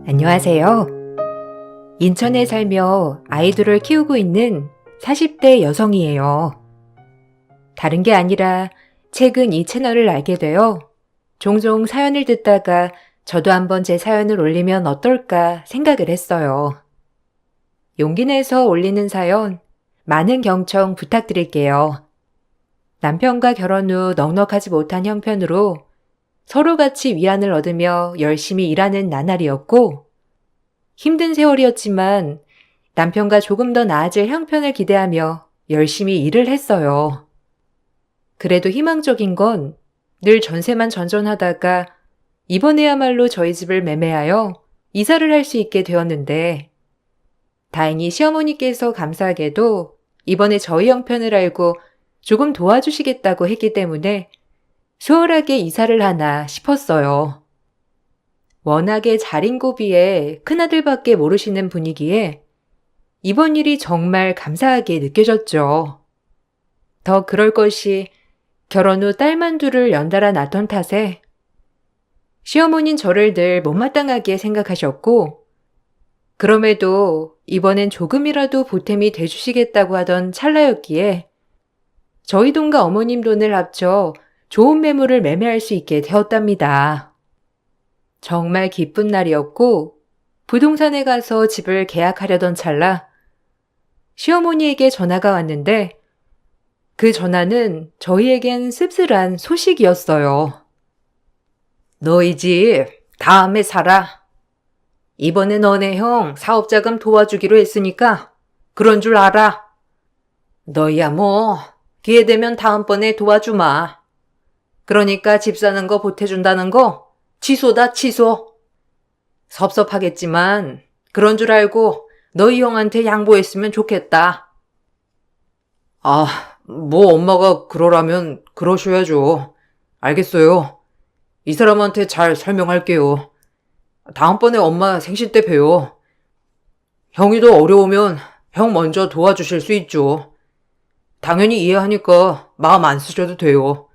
안녕하세요. 인천에 살며 아이들을 키우고 있는 40대 여성이에요. 다른 게 아니라 최근 이 채널을 알게 되어 종종 사연을 듣다가 저도 한번 제 사연을 올리면 어떨까 생각을 했어요. 용기 내서 올리는 사연 많은 경청 부탁드릴게요. 남편과 결혼 후 넉넉하지 못한 형편으로 서로 같이 위안을 얻으며 열심히 일하는 나날이었고 힘든 세월이었지만 남편과 조금 더 나아질 형편을 기대하며 열심히 일을 했어요. 그래도 희망적인 건 늘 전세만 전전하다가 이번에야말로 저희 집을 매매하여 이사를 할 수 있게 되었는데 다행히 시어머니께서 감사하게도 이번에 저희 형편을 알고 조금 도와주시겠다고 했기 때문에 수월하게 이사를 하나 싶었어요. 워낙에 자린고비에 큰아들밖에 모르시는 분이기에 이번 일이 정말 감사하게 느껴졌죠. 더 그럴 것이 결혼 후 딸만 둘을 연달아 낳던 탓에 시어머니는 저를 늘 못마땅하게 생각하셨고 그럼에도 이번엔 조금이라도 보탬이 돼주시겠다고 하던 찰나였기에 저희 돈과 어머님 돈을 합쳐 좋은 매물을 매매할 수 있게 되었답니다. 정말 기쁜 날이었고 부동산에 가서 집을 계약하려던 찰나 시어머니에게 전화가 왔는데 그 전화는 저희에겐 씁쓸한 소식이었어요. 너희 집 다음에 사라. 이번에 너네 형 사업자금 도와주기로 했으니까 그런 줄 알아. 너희야 뭐 기회 되면 다음번에 도와주마. 그러니까 집 사는 거 보태준다는 거 취소다 취소. 섭섭하겠지만 그런 줄 알고 너희 형한테 양보했으면 좋겠다. 뭐 엄마가 그러라면 그러셔야죠. 알겠어요. 이 사람한테 잘 설명할게요. 다음번에 엄마 생신 때 봬요. 형이 더 어려우면 형 먼저 도와주실 수 있죠. 당연히 이해하니까 마음 안 쓰셔도 돼요.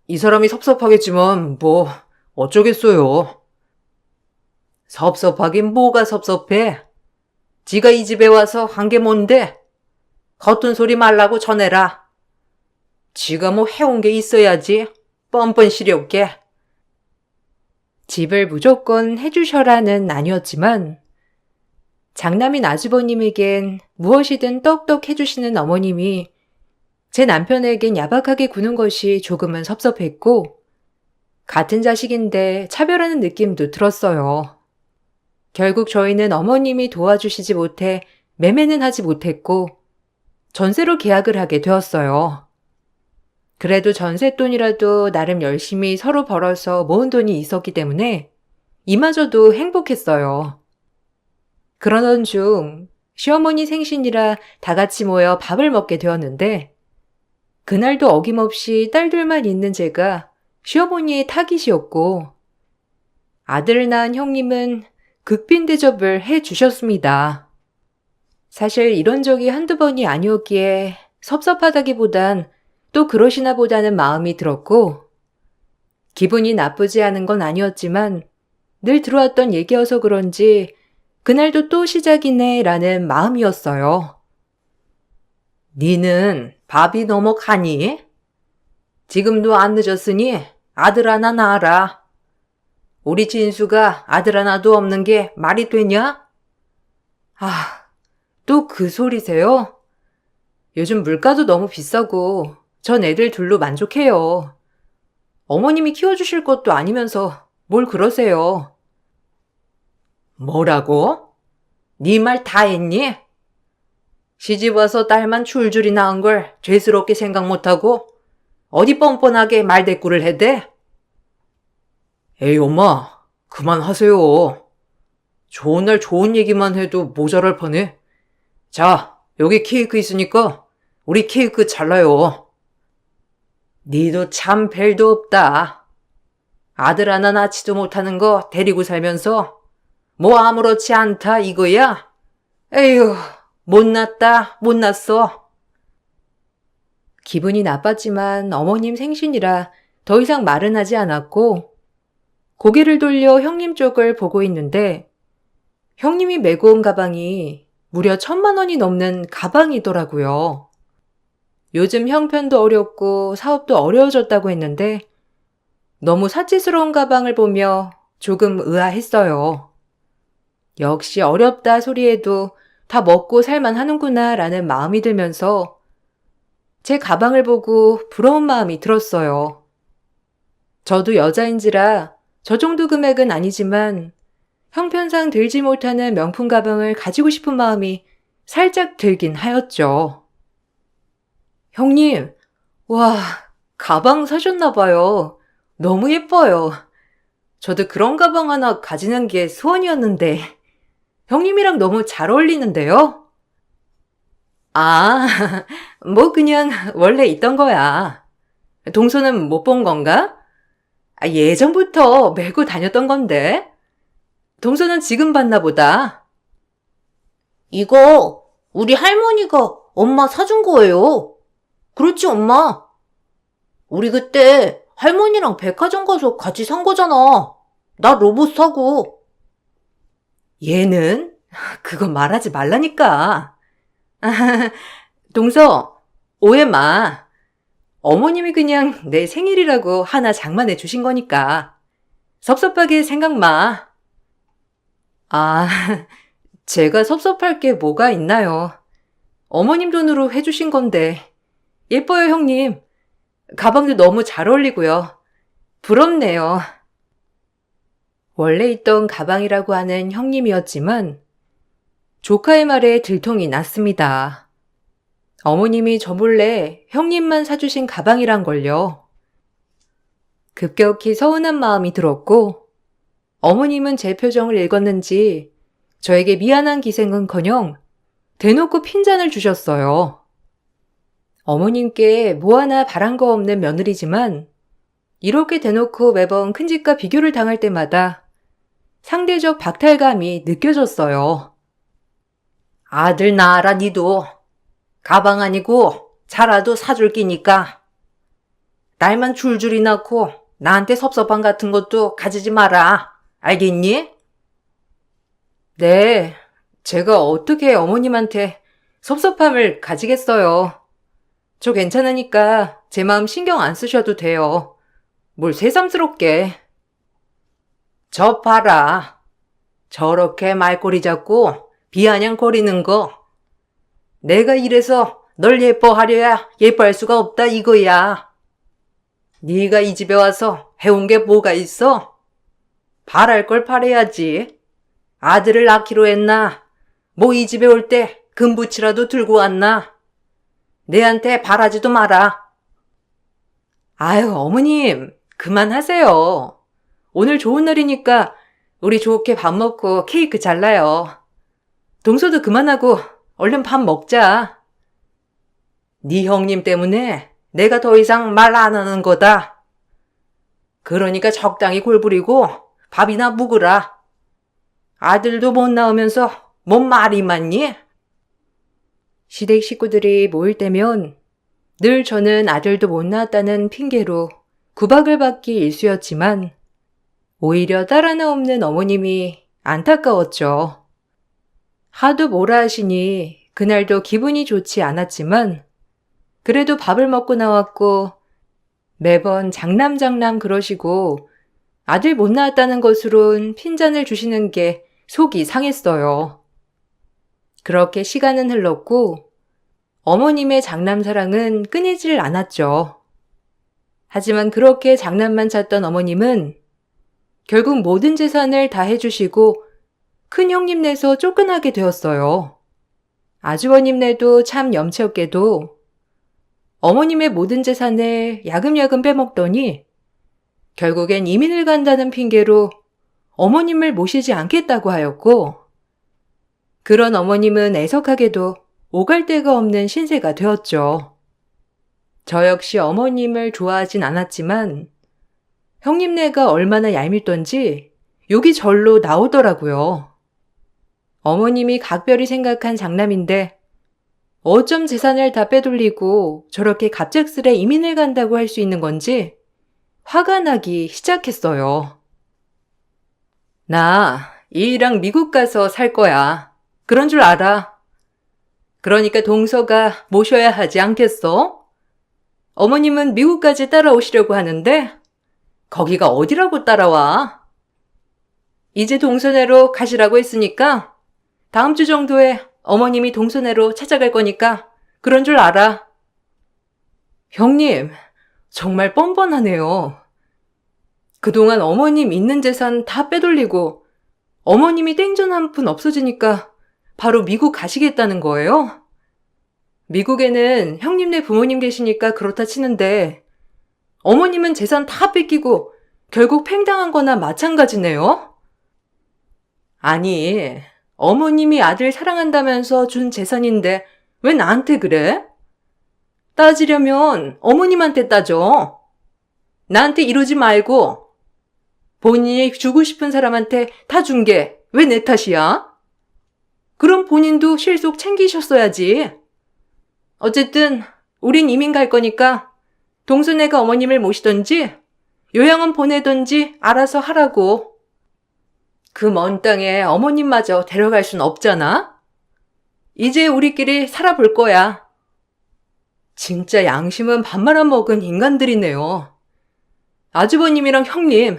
이 사람이 섭섭하겠지만 뭐 어쩌겠어요. 섭섭하긴 뭐가 섭섭해. 지가 이 집에 와서 한 게 뭔데? 겉은 소리 말라고 전해라. 지가 뭐 해온 게 있어야지. 뻔뻔 시렵게. 집을 무조건 해주셔라는 아니었지만 장남인 아주버님에겐 무엇이든 떡떡 해주시는 어머님이 제 남편에겐 야박하게 구는 것이 조금은 섭섭했고 같은 자식인데 차별하는 느낌도 들었어요. 결국 저희는 어머님이 도와주시지 못해 매매는 하지 못했고 전세로 계약을 하게 되었어요. 그래도 전셋돈이라도 나름 열심히 서로 벌어서 모은 돈이 있었기 때문에 이마저도 행복했어요. 그러던 중 시어머니 생신이라 다 같이 모여 밥을 먹게 되었는데 그날도 어김없이 딸들만 있는 제가 시어머니의 타깃이었고 아들을 낳은 형님은 극빈 대접을 해주셨습니다. 사실 이런 적이 한두 번이 아니었기에 섭섭하다기보단 또 그러시나 보다는 마음이 들었고 기분이 나쁘지 않은 건 아니었지만 늘 들어왔던 얘기여서 그런지 그날도 또 시작이네 라는 마음이었어요. 니는 밥이 넘어가니? 지금도 안 늦었으니 아들 하나 낳아라. 우리 진수가 아들 하나도 없는 게 말이 되냐? 또 그 소리세요? 요즘 물가도 너무 비싸고 전 애들 둘로 만족해요. 어머님이 키워주실 것도 아니면서 뭘 그러세요? 뭐라고? 네 말 다 했니? 시집 와서 딸만 줄줄이 낳은 걸 죄스럽게 생각 못하고 어디 뻔뻔하게 말대꾸를 해대? 에이 엄마 그만하세요. 좋은 날 좋은 얘기만 해도 모자랄 판에. 자 여기 케이크 있으니까 우리 케이크 잘라요. 니도 참 벨도 없다. 아들 하나 낳지도 못하는 거 데리고 살면서 뭐 아무렇지 않다 이거야? 에휴 못 낳았다 못 낳았어. 기분이 나빴지만 어머님 생신이라 더 이상 말은 하지 않았고 고개를 돌려 형님 쪽을 보고 있는데 형님이 메고 온 가방이 무려 1,000만 원이 넘는 가방이더라고요. 요즘 형편도 어렵고 사업도 어려워졌다고 했는데 너무 사치스러운 가방을 보며 조금 의아했어요. 역시 어렵다 소리에도 다 먹고 살만 하는구나 라는 마음이 들면서 제 가방을 보고 부러운 마음이 들었어요. 저도 여자인지라 저 정도 금액은 아니지만 형편상 들지 못하는 명품 가방을 가지고 싶은 마음이 살짝 들긴 하였죠. 형님, 와, 가방 사셨나봐요. 너무 예뻐요. 저도 그런 가방 하나 가지는 게 소원이었는데, 형님이랑 너무 잘 어울리는데요? 아, 뭐 그냥 원래 있던 거야. 동서는 못 본 건가? 예전부터 메고 다녔던 건데. 동서는 지금 봤나 보다. 이거 우리 할머니가 엄마 사준 거예요. 그렇지, 엄마? 우리 그때 할머니랑 백화점 가서 같이 산 거잖아. 나 로봇 사고. 얘는? 그거 말하지 말라니까. 동서, 오해 마. 어머님이 그냥 내 생일이라고 하나 장만해 주신 거니까. 섭섭하게 생각 마. 아, 제가 섭섭할 게 뭐가 있나요? 어머님 돈으로 해주신 건데. 예뻐요, 형님. 가방도 너무 잘 어울리고요. 부럽네요. 원래 있던 가방이라고 하는 형님이었지만 조카의 말에 들통이 났습니다. 어머님이 저 몰래 형님만 사주신 가방이란 걸요. 급격히 서운한 마음이 들었고 어머님은 제 표정을 읽었는지 저에게 미안한 기색은커녕 대놓고 핀잔을 주셨어요. 어머님께 뭐 하나 바란 거 없는 며느리지만 이렇게 대놓고 매번 큰 집과 비교를 당할 때마다 상대적 박탈감이 느껴졌어요. 아들 낳아라, 니도. 가방 아니고 차라도 사줄 끼니까. 날만 줄줄이 낳고 나한테 섭섭함 같은 것도 가지지 마라. 알겠니? 네, 제가 어떻게 어머님한테 섭섭함을 가지겠어요. 저 괜찮으니까 제 마음 신경 안 쓰셔도 돼요. 뭘 새삼스럽게. 저 봐라. 저렇게 말꼬리 잡고 비아냥거리는 거. 내가 이래서 널 예뻐하려야 예뻐할 수가 없다 이거야. 네가 이 집에 와서 해온 게 뭐가 있어? 바랄 걸 바래야지. 아들을 낳기로 했나? 뭐 이 집에 올 때 금붙이라도 들고 왔나? 내한테 바라지도 마라. 아유, 어머님, 그만하세요. 오늘 좋은 날이니까 우리 좋게 밥 먹고 케이크 잘라요. 동서도 그만하고 얼른 밥 먹자. 네 형님 때문에 내가 더 이상 말 안 하는 거다. 그러니까 적당히 골부리고 밥이나 묵으라. 아들도 못 낳으면서 뭔 말이 많니? 시댁 식구들이 모일 때면 늘 저는 아들도 못 낳았다는 핑계로 구박을 받기 일쑤였지만 오히려 딸 하나 없는 어머님이 안타까웠죠. 하도 뭐라 하시니 그날도 기분이 좋지 않았지만 그래도 밥을 먹고 나왔고 매번 장남장남 그러시고 아들 못 낳았다는 것으론 핀잔을 주시는 게 속이 상했어요. 그렇게 시간은 흘렀고 어머님의 장남 사랑은 끊이질 않았죠. 하지만 그렇게 장남만 찾던 어머님은 결국 모든 재산을 다 해주시고 큰 형님네서 쫓겨나게 되었어요. 아주버님네도 참 염치없게도 어머님의 모든 재산을 야금야금 빼먹더니 결국엔 이민을 간다는 핑계로 어머님을 모시지 않겠다고 하였고 그런 어머님은 애석하게도 오갈 데가 없는 신세가 되었죠. 저 역시 어머님을 좋아하진 않았지만 형님네가 얼마나 얄밉던지 욕이 절로 나오더라고요. 어머님이 각별히 생각한 장남인데 어쩜 재산을 다 빼돌리고 저렇게 갑작스레 이민을 간다고 할 수 있는 건지 화가 나기 시작했어요. 나 이랑 미국 가서 살 거야. 그런 줄 알아. 그러니까 동서가 모셔야 하지 않겠어? 어머님은 미국까지 따라오시려고 하는데 거기가 어디라고 따라와? 이제 동서네로 가시라고 했으니까 다음 주 정도에 어머님이 동서네로 찾아갈 거니까 그런 줄 알아. 형님, 정말 뻔뻔하네요. 그동안 어머님 있는 재산 다 빼돌리고 어머님이 땡전 한 푼 없어지니까 바로 미국 가시겠다는 거예요? 미국에는 형님네 부모님 계시니까 그렇다 치는데 어머님은 재산 다 뺏기고 결국 팽당한 거나 마찬가지네요? 아니, 어머님이 아들 사랑한다면서 준 재산인데 왜 나한테 그래? 따지려면 어머님한테 따져. 나한테 이러지 말고 본인이 주고 싶은 사람한테 다 준 게 왜 내 탓이야? 그럼 본인도 실속 챙기셨어야지. 어쨌든 우린 이민 갈 거니까 동서네가 어머님을 모시던지 요양원 보내던지 알아서 하라고. 그 먼 땅에 어머님마저 데려갈 순 없잖아? 이제 우리끼리 살아볼 거야. 진짜 양심은 밥 말아먹은 인간들이네요. 아주버님이랑 형님.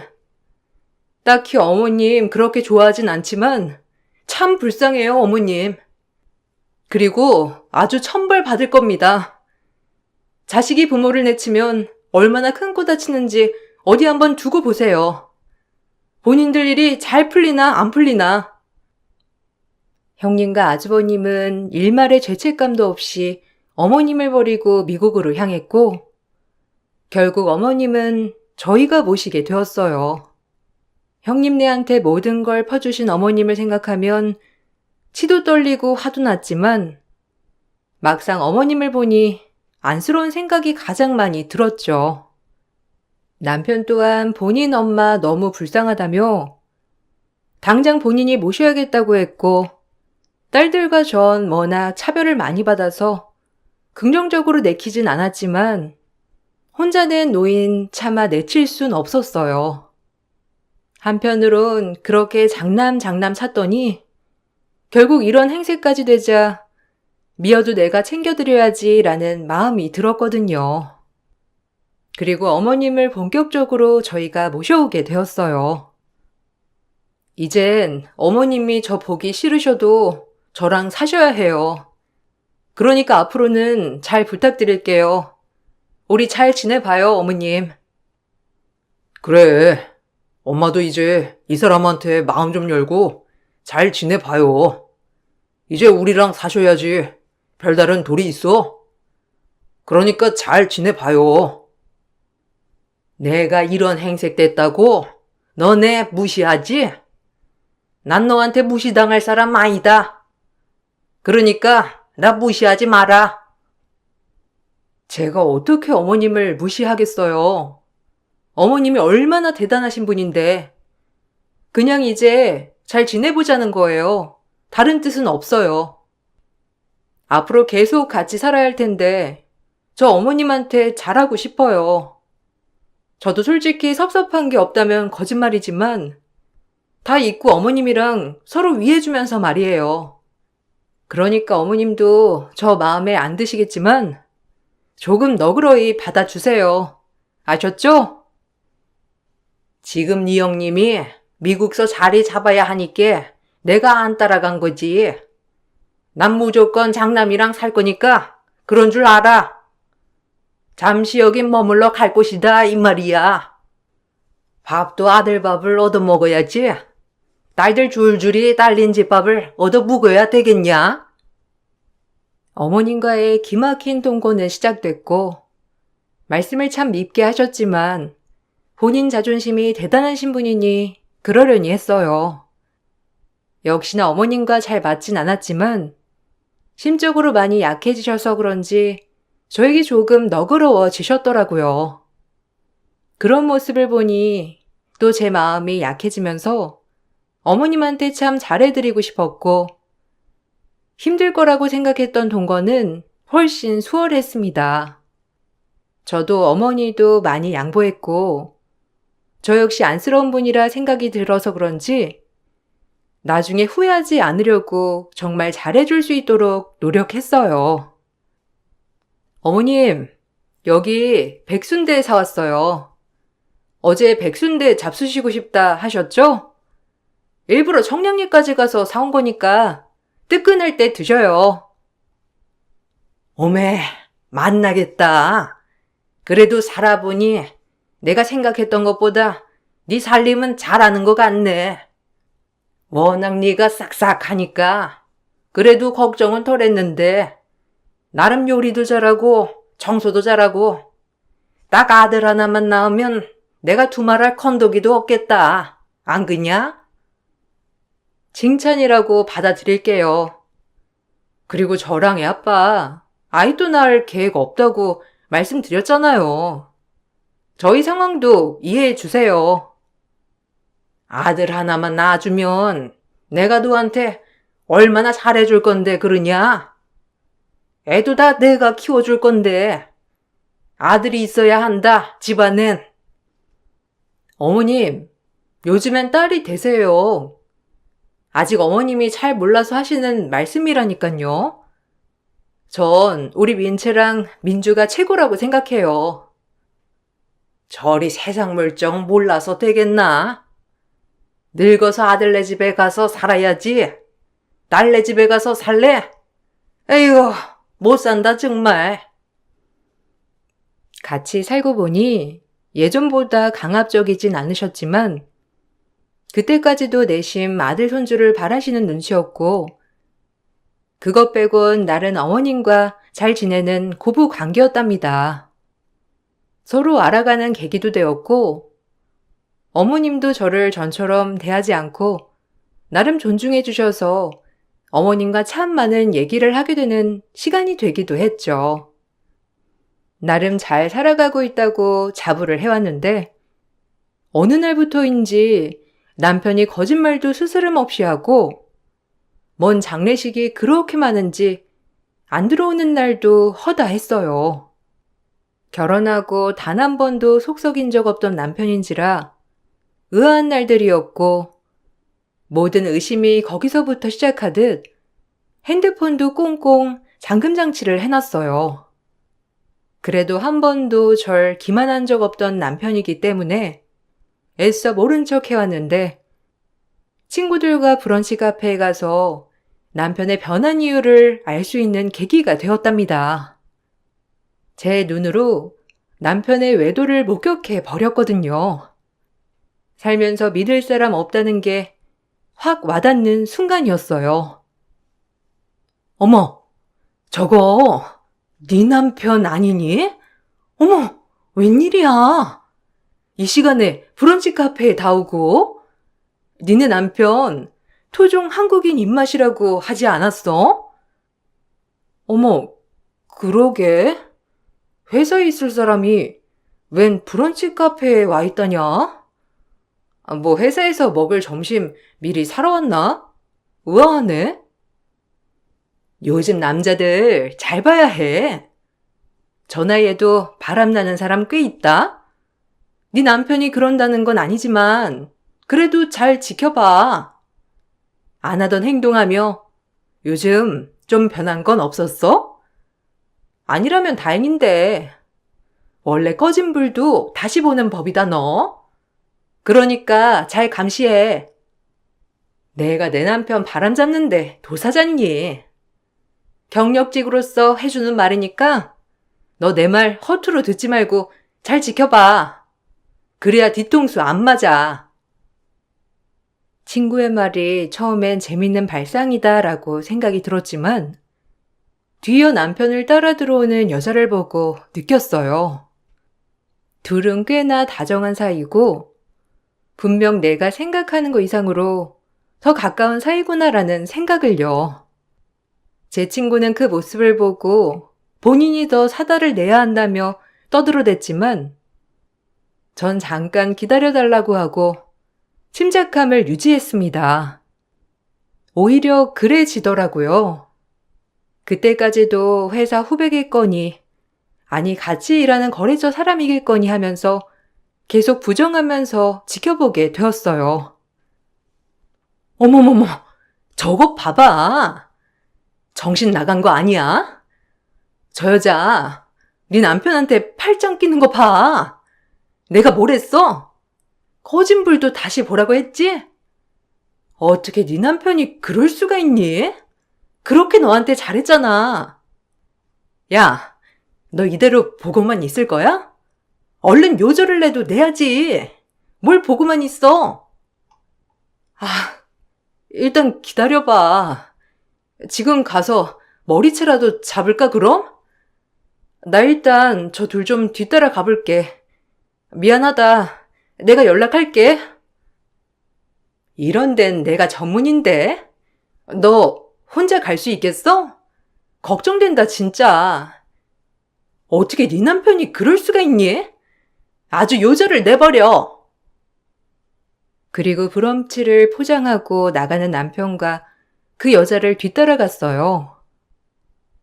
딱히 어머님 그렇게 좋아하진 않지만 참 불쌍해요, 어머님. 그리고 아주 천벌 받을 겁니다. 자식이 부모를 내치면 얼마나 큰 코 다치는지 어디 한번 두고 보세요. 본인들 일이 잘 풀리나 안 풀리나. 형님과 아주버님은 일말의 죄책감도 없이 어머님을 버리고 미국으로 향했고 결국 어머님은 저희가 모시게 되었어요. 형님네한테 모든 걸 퍼주신 어머님을 생각하면 치도 떨리고 화도 났지만 막상 어머님을 보니 안쓰러운 생각이 가장 많이 들었죠. 남편 또한 본인 엄마 너무 불쌍하다며 당장 본인이 모셔야겠다고 했고 딸들과 전 워낙 차별을 많이 받아서 긍정적으로 내키진 않았지만 혼자 낸 노인 차마 내칠 순 없었어요. 한편으론 그렇게 장남 찾더니 결국 이런 행세까지 되자 미어도 내가 챙겨드려야지 라는 마음이 들었거든요. 그리고 어머님을 본격적으로 저희가 모셔오게 되었어요. 이젠 어머님이 저 보기 싫으셔도 저랑 사셔야 해요. 그러니까 앞으로는 잘 부탁드릴게요. 우리 잘 지내봐요, 어머님. 그래. 엄마도 이제 이 사람한테 마음 좀 열고 잘 지내봐요. 이제 우리랑 사셔야지. 별다른 돌이 있어? 그러니까 잘 지내봐요. 내가 이런 행색됐다고? 너네 무시하지? 난 너한테 무시당할 사람 아니다. 그러니까 나 무시하지 마라. 제가 어떻게 어머님을 무시하겠어요? 어머님이 얼마나 대단하신 분인데 그냥 이제 잘 지내보자는 거예요. 다른 뜻은 없어요. 앞으로 계속 같이 살아야 할 텐데 저 어머님한테 잘하고 싶어요. 저도 솔직히 섭섭한 게 없다면 거짓말이지만 다 잊고 어머님이랑 서로 위해주면서 말이에요. 그러니까 어머님도 저 마음에 안 드시겠지만 조금 너그러이 받아주세요. 아셨죠? 지금 네 형님이 미국서 자리 잡아야 하니까 내가 안 따라간 거지. 난 무조건 장남이랑 살 거니까 그런 줄 알아. 잠시 여긴 머물러 갈 곳이다 이 말이야. 밥도 아들 밥을 얻어 먹어야지. 딸들 줄줄이 딸린 집밥을 얻어 묵어야 되겠냐? 어머님과의 기막힌 동거는 시작됐고 말씀을 참 밉게 하셨지만 본인 자존심이 대단하신 분이니 그러려니 했어요. 역시나 어머님과 잘 맞진 않았지만 심적으로 많이 약해지셔서 그런지 저에게 조금 너그러워지셨더라고요. 그런 모습을 보니 또 제 마음이 약해지면서 어머님한테 참 잘해드리고 싶었고 힘들 거라고 생각했던 동거는 훨씬 수월했습니다. 저도 어머니도 많이 양보했고 저 역시 안쓰러운 분이라 생각이 들어서 그런지 나중에 후회하지 않으려고 정말 잘해줄 수 있도록 노력했어요. 어머님, 여기 백순대 사왔어요. 어제 백순대 잡수시고 싶다 하셨죠? 일부러 청량리까지 가서 사온 거니까 뜨끈할 때 드셔요. 오메, 만나겠다. 그래도 살아보니 내가 생각했던 것보다 네 살림은 잘하는 것 같네. 워낙 네가 싹싹하니까 그래도 걱정은 덜했는데 나름 요리도 잘하고 청소도 잘하고 딱 아들 하나만 낳으면 내가 두말할 건더기도 없겠다. 안 그냐? 칭찬이라고 받아들일게요. 그리고 저랑 애 아빠 아이도 낳을 계획 없다고 말씀드렸잖아요. 저희 상황도 이해해 주세요. 아들 하나만 낳아주면 내가 너한테 얼마나 잘해줄 건데 그러냐? 애도 다 내가 키워줄 건데 아들이 있어야 한다, 집안엔. 어머님, 요즘엔 딸이 되세요. 아직 어머님이 잘 몰라서 하시는 말씀이라니까요. 전 우리 민채랑 민주가 최고라고 생각해요. 저리 세상 물정 몰라서 되겠나? 늙어서 아들네 집에 가서 살아야지. 딸네 집에 가서 살래? 에휴, 못 산다 정말. 같이 살고 보니 예전보다 강압적이진 않으셨지만 그때까지도 내심 아들 손주를 바라시는 눈치였고 그것 빼곤 날은 어머님과 잘 지내는 고부 관계였답니다. 서로 알아가는 계기도 되었고 어머님도 저를 전처럼 대하지 않고 나름 존중해 주셔서 어머님과 참 많은 얘기를 하게 되는 시간이 되기도 했죠. 나름 잘 살아가고 있다고 자부를 해왔는데 어느 날부터인지 남편이 거짓말도 스스럼 없이 하고 뭔 장례식이 그렇게 많은지 안 들어오는 날도 허다했어요. 결혼하고 단 한 번도 속 썩인 적 없던 남편인지라 의아한 날들이었고 모든 의심이 거기서부터 시작하듯 핸드폰도 꽁꽁 잠금장치를 해놨어요. 그래도 한 번도 절 기만한 적 없던 남편이기 때문에 애써 모른 척 해왔는데 친구들과 브런치 카페에 가서 남편의 변한 이유를 알 수 있는 계기가 되었답니다. 제 눈으로 남편의 외도를 목격해 버렸거든요. 살면서 믿을 사람 없다는 게 확 와닿는 순간이었어요. 어머, 저거 네 남편 아니니? 어머, 웬일이야? 이 시간에 브런치 카페에 다 오고? 니네 남편 토종 한국인 입맛이라고 하지 않았어? 어머, 그러게. 회사에 있을 사람이 웬 브런치 카페에 와 있다냐? 뭐 회사에서 먹을 점심 미리 사러 왔나? 우아하네. 요즘 남자들 잘 봐야 해. 저 나이에도 바람나는 사람 꽤 있다. 네 남편이 그런다는 건 아니지만 그래도 잘 지켜봐. 안 하던 행동하며 요즘 좀 변한 건 없었어? 아니라면 다행인데. 원래 꺼진 불도 다시 보는 법이다 너. 그러니까 잘 감시해. 내가 내 남편 바람 잡는데 도사잖니. 경력직으로서 해주는 말이니까 너 내 말 허투루 듣지 말고 잘 지켜봐. 그래야 뒤통수 안 맞아. 친구의 말이 처음엔 재밌는 발상이다라고 생각이 들었지만 뒤이어 남편을 따라 들어오는 여자를 보고 느꼈어요. 둘은 꽤나 다정한 사이고 분명 내가 생각하는 것 이상으로 더 가까운 사이구나라는 생각을요. 제 친구는 그 모습을 보고 본인이 더 사달을 내야 한다며 떠들어댔지만 전 잠깐 기다려달라고 하고 침착함을 유지했습니다. 오히려 그래지더라고요. 그때까지도 회사 후배겠거니 아니 같이 일하는 거래처 사람이겠거니 하면서 계속 부정하면서 지켜보게 되었어요. 어머머머, 저거 봐봐. 정신 나간 거 아니야? 저 여자, 네 남편한테 팔짱 끼는 거 봐. 내가 뭘 했어? 거짓불도 다시 보라고 했지? 어떻게 네 남편이 그럴 수가 있니? 그렇게 너한테 잘했잖아. 야, 너 이대로 보고만 있을 거야? 얼른 요절을 내도 내야지. 뭘 보고만 있어? 아, 일단 기다려봐. 지금 가서 머리채라도 잡을까 그럼? 나 일단 저 둘 좀 뒤따라 가볼게. 미안하다. 내가 연락할게. 이런 데는 내가 전문인데. 너 혼자 갈 수 있겠어? 걱정된다 진짜. 어떻게 네 남편이 그럴 수가 있니? 아주 요절을 내버려. 그리고 브럼치를 포장하고 나가는 남편과 그 여자를 뒤따라갔어요.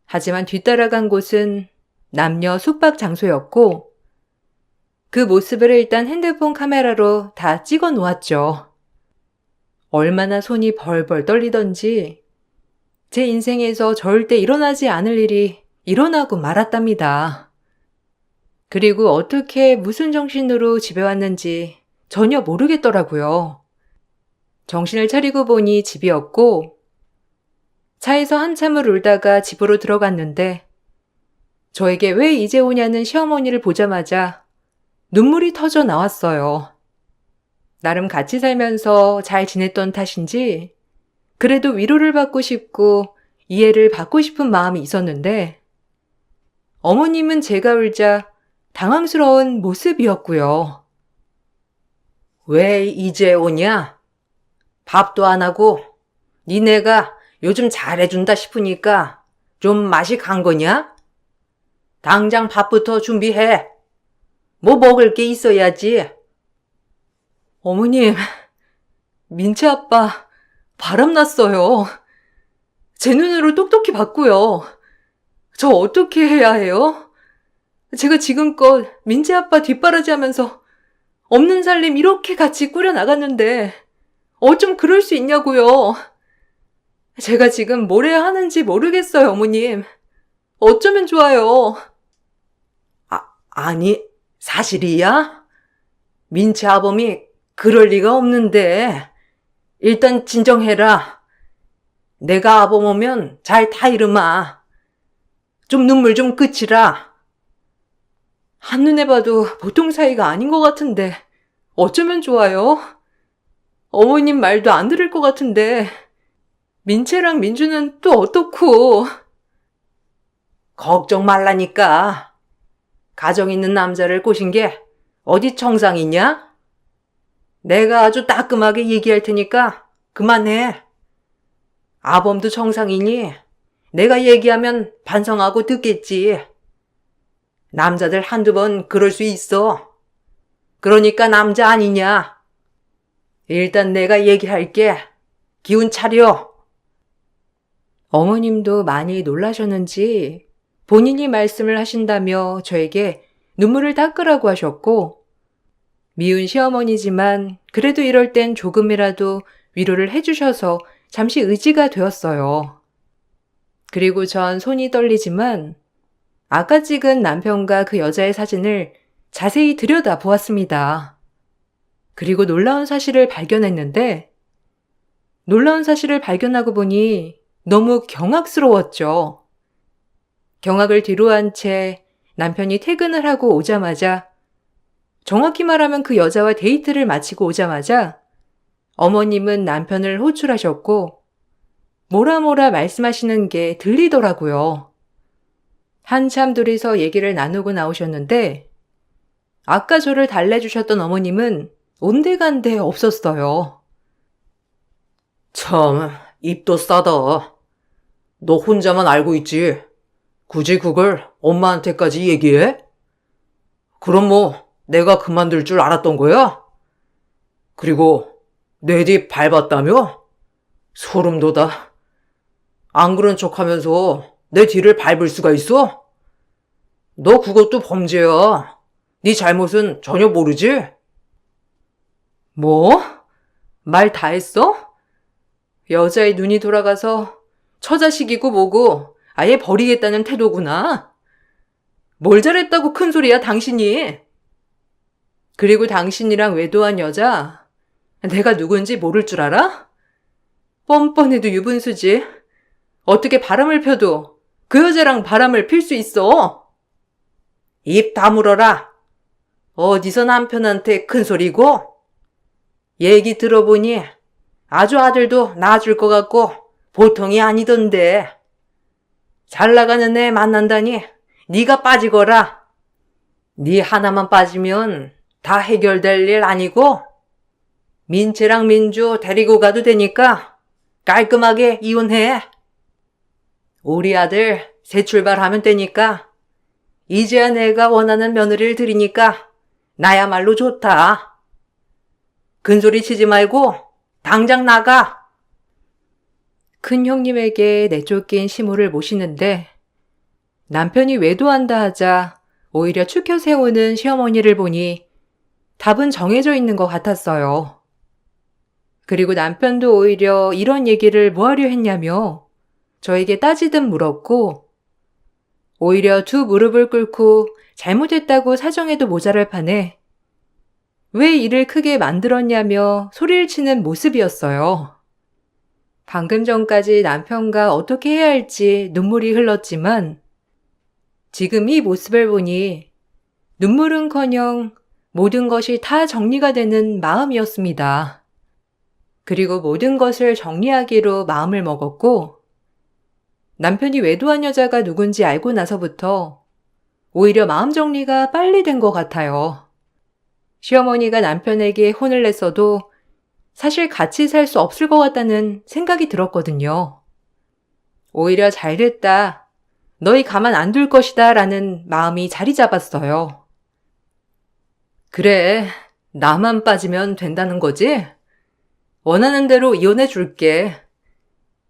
하지만 뒤따라간 곳은 남녀 숙박 장소였고 그 모습을 일단 핸드폰 카메라로 다 찍어 놓았죠. 얼마나 손이 벌벌 떨리던지 제 인생에서 절대 일어나지 않을 일이 일어나고 말았답니다. 그리고 어떻게 무슨 정신으로 집에 왔는지 전혀 모르겠더라고요. 정신을 차리고 보니 집이었고 차에서 한참을 울다가 집으로 들어갔는데 저에게 왜 이제 오냐는 시어머니를 보자마자 눈물이 터져 나왔어요. 나름 같이 살면서 잘 지냈던 탓인지 그래도 위로를 받고 싶고 이해를 받고 싶은 마음이 있었는데 어머님은 제가 울자 당황스러운 모습이었고요. 왜 이제 오냐? 밥도 안 하고 니네가 요즘 잘해준다 싶으니까 좀 맛이 간 거냐? 당장 밥부터 준비해. 뭐 먹을 게 있어야지. 어머님, 민채 아빠 바람났어요. 제 눈으로 똑똑히 봤고요. 저 어떻게 해야 해요? 제가 지금껏 민채 아빠 뒷바라지하면서 없는 살림 이렇게 같이 꾸려나갔는데 어쩜 그럴 수 있냐고요. 제가 지금 뭘 해야 하는지 모르겠어요, 어머님. 어쩌면 좋아요. 아니, 사실이야? 민채 아범이 그럴 리가 없는데. 일단 진정해라. 내가 아범 오면 잘 타이르마. 좀 눈물 좀 그치라. 한눈에 봐도 보통 사이가 아닌 것 같은데 어쩌면 좋아요? 어머님 말도 안 들을 것 같은데 민채랑 민주는 또 어떻고? 걱정 말라니까. 가정 있는 남자를 꼬신 게 어디 정상이냐? 내가 아주 따끔하게 얘기할 테니까 그만해. 아범도 정상이니 내가 얘기하면 반성하고 듣겠지. 남자들 한두 번 그럴 수 있어. 그러니까 남자 아니냐. 일단 내가 얘기할게. 기운 차려. 어머님도 많이 놀라셨는지 본인이 말씀을 하신다며 저에게 눈물을 닦으라고 하셨고 미운 시어머니지만 그래도 이럴 땐 조금이라도 위로를 해주셔서 잠시 의지가 되었어요. 그리고 전 손이 떨리지만 아까 찍은 남편과 그 여자의 사진을 자세히 들여다보았습니다. 그리고 놀라운 사실을 발견했는데 놀라운 사실을 발견하고 보니 너무 경악스러웠죠. 경악을 뒤로한 채 남편이 퇴근을 하고 오자마자 정확히 말하면 그 여자와 데이트를 마치고 오자마자 어머님은 남편을 호출하셨고 뭐라 말씀하시는 게 들리더라고요. 한참 둘이서 얘기를 나누고 나오셨는데 아까 저를 달래주셨던 어머님은 온데간데 없었어요. 참, 입도 싸다. 너 혼자만 알고 있지. 굳이 그걸 엄마한테까지 얘기해? 그럼 뭐 내가 그만둘 줄 알았던 거야? 그리고 내 뒤 밟았다며? 소름 돋아. 안 그런 척하면서 내 뒤를 밟을 수가 있어? 너 그것도 범죄야. 네 잘못은 전혀 모르지? 뭐? 말 다 했어? 여자의 눈이 돌아가서 처자식이고 뭐고 아예 버리겠다는 태도구나. 뭘 잘했다고 큰 소리야, 당신이. 그리고 당신이랑 외도한 여자, 내가 누군지 모를 줄 알아? 뻔뻔해도 유분수지. 어떻게 바람을 펴도 그 여자랑 바람을 필 수 있어? 입 다물어라. 어디서 남편한테 큰 소리고? 얘기 들어보니 아주 아들도 낳아줄 것 같고 보통이 아니던데. 잘 나가는 애 만난다니 네가 빠지거라. 네 하나만 빠지면 다 해결될 일 아니고 민채랑 민주 데리고 가도 되니까 깔끔하게 이혼해. 우리 아들 새 출발하면 되니까 이제야 내가 원하는 며느리를 드리니까 나야말로 좋다. 큰소리 치지 말고 당장 나가. 큰 형님에게 내쫓긴 시모를 모시는데 남편이 외도한다 하자 오히려 추켜 세우는 시어머니를 보니 답은 정해져 있는 것 같았어요. 그리고 남편도 오히려 이런 얘기를 뭐하려 했냐며 저에게 따지듯 물었고 오히려 두 무릎을 꿇고 잘못했다고 사정해도 모자랄 판에 왜 일을 크게 만들었냐며 소리를 치는 모습이었어요. 방금 전까지 남편과 어떻게 해야 할지 눈물이 흘렀지만 지금 이 모습을 보니 눈물은커녕 모든 것이 다 정리가 되는 마음이었습니다. 그리고 모든 것을 정리하기로 마음을 먹었고 남편이 외도한 여자가 누군지 알고 나서부터 오히려 마음 정리가 빨리 된 것 같아요. 시어머니가 남편에게 혼을 냈어도 사실 같이 살 수 없을 것 같다는 생각이 들었거든요. 오히려 잘됐다. 너희 가만 안 둘 것이다 라는 마음이 자리 잡았어요. 그래, 나만 빠지면 된다는 거지? 원하는 대로 이혼해 줄게.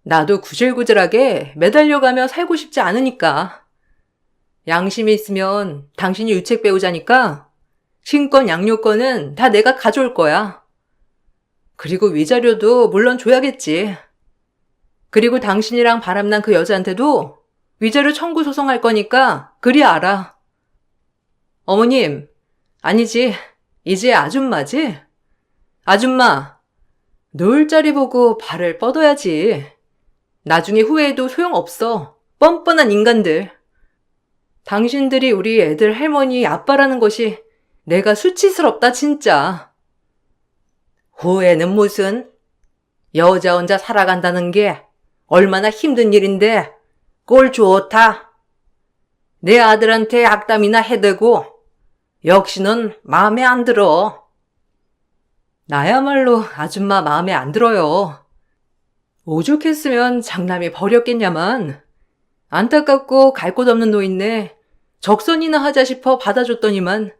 나도 구질구질하게 매달려가며 살고 싶지 않으니까. 양심이 있으면 당신이 유책 배우자니까 신권 양육권은 다 내가 가져올 거야. 그리고 위자료도 물론 줘야겠지. 그리고 당신이랑 바람난 그 여자한테도 위자료 청구 소송할 거니까 그리 알아. 어머님, 아니지. 이제 아줌마지? 아줌마, 놓을 자리 보고 발을 뻗어야지. 나중에 후회해도 소용없어. 뻔뻔한 인간들. 당신들이 우리 애들 할머니 아빠라는 것이 내가 수치스럽다 진짜. 후회는 무슨? 여자 혼자 살아간다는 게 얼마나 힘든 일인데 꼴 좋다. 내 아들한테 악담이나 해대고 역시 넌 마음에 안 들어. 나야말로 아줌마 마음에 안 들어요. 오죽했으면 장남이 버렸겠냐만. 안타깝고 갈 곳 없는 노인네 적선이나 하자 싶어 받아줬더니만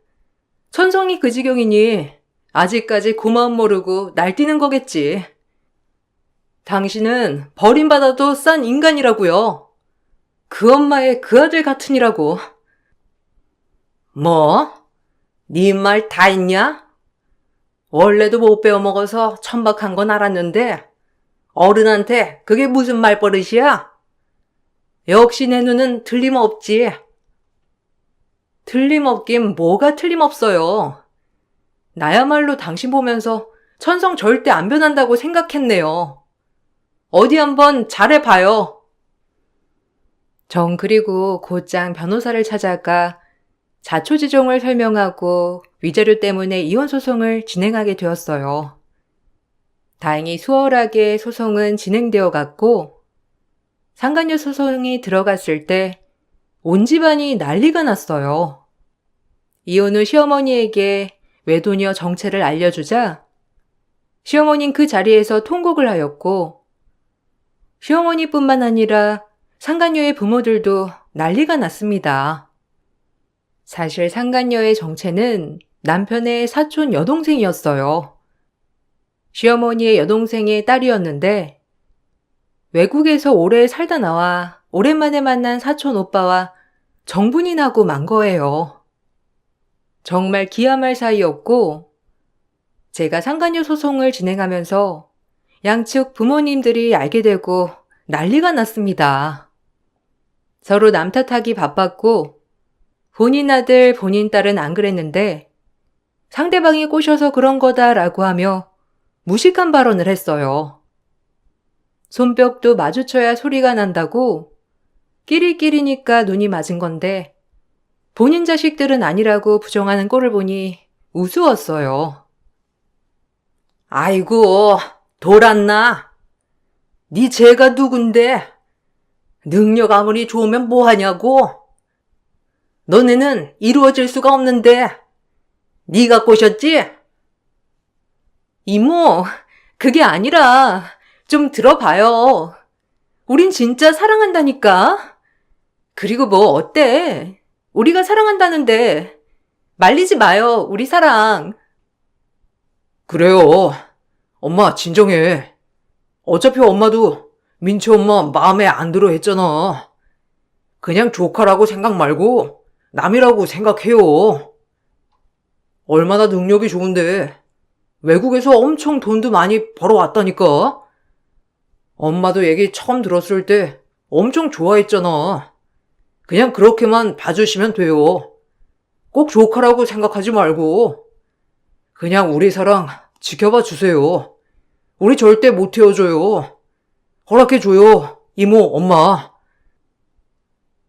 천성이 그 지경이니 아직까지 고마움 모르고 날뛰는 거겠지. 당신은 버림받아도 싼 인간이라고요. 그 엄마의 그 아들 같으니라고. 뭐? 네 말 다 했냐? 원래도 못 배워먹어서 천박한 건 알았는데 어른한테 그게 무슨 말버릇이야? 역시 내 눈은 틀림없지. 틀림없긴 뭐가 틀림없어요. 나야말로 당신 보면서 천성 절대 안 변한다고 생각했네요. 어디 한번 잘해봐요. 전 그리고 곧장 변호사를 찾아가 자초지종을 설명하고 위자료 때문에 이혼 소송을 진행하게 되었어요. 다행히 수월하게 소송은 진행되어 갔고 상간녀 소송이 들어갔을 때 온 집안이 난리가 났어요. 이혼 후 시어머니에게 외도녀 정체를 알려주자 시어머니는 그 자리에서 통곡을 하였고 시어머니뿐만 아니라 상간녀의 부모들도 난리가 났습니다. 사실 상간녀의 정체는 남편의 사촌 여동생이었어요. 시어머니의 여동생의 딸이었는데 외국에서 오래 살다 나와 오랜만에 만난 사촌 오빠와 정분이 나고 만 거예요. 정말 기함할 사이였고 제가 상간녀 소송을 진행하면서 양측 부모님들이 알게 되고 난리가 났습니다. 서로 남 탓하기 바빴고 본인 아들, 본인 딸은 안 그랬는데 상대방이 꼬셔서 그런 거다라고 하며 무식한 발언을 했어요. 손뼉도 마주쳐야 소리가 난다고 끼리끼리니까 눈이 맞은 건데 본인 자식들은 아니라고 부정하는 꼴을 보니 우스웠어요. 아이고, 돌았나? 네 쟤가 누군데? 능력 아무리 좋으면 뭐하냐고? 너네는 이루어질 수가 없는데 네가 꼬셨지? 이모, 그게 아니라 좀 들어봐요. 우린 진짜 사랑한다니까. 그리고 뭐 어때? 우리가 사랑한다는데 말리지 마요, 우리 사랑. 그래요. 엄마 진정해. 어차피 엄마도 민채 엄마 마음에 안 들어 했잖아. 그냥 조카라고 생각 말고 남이라고 생각해요. 얼마나 능력이 좋은데 외국에서 엄청 돈도 많이 벌어왔다니까. 엄마도 얘기 처음 들었을 때 엄청 좋아했잖아. 그냥 그렇게만 봐주시면 돼요. 꼭 조카라고 생각하지 말고 그냥 우리 사랑 지켜봐 주세요. 우리 절대 못 헤어져요. 허락해줘요, 이모, 엄마.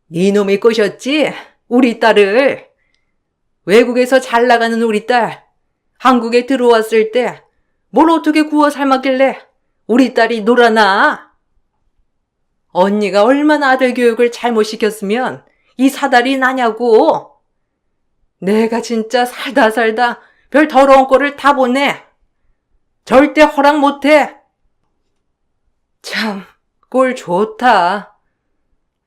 네 놈이 꼬셨지? 우리 딸을. 외국에서 잘 나가는 우리 딸. 한국에 들어왔을 때 뭘 어떻게 구워 삶았길래 우리 딸이 놀아나? 언니가 얼마나 아들 교육을 잘못 시켰으면 이 사달이 나냐고. 내가 진짜 살다 별 더러운 꼴을 다 보네. 절대 허락 못해. 참, 꼴 좋다.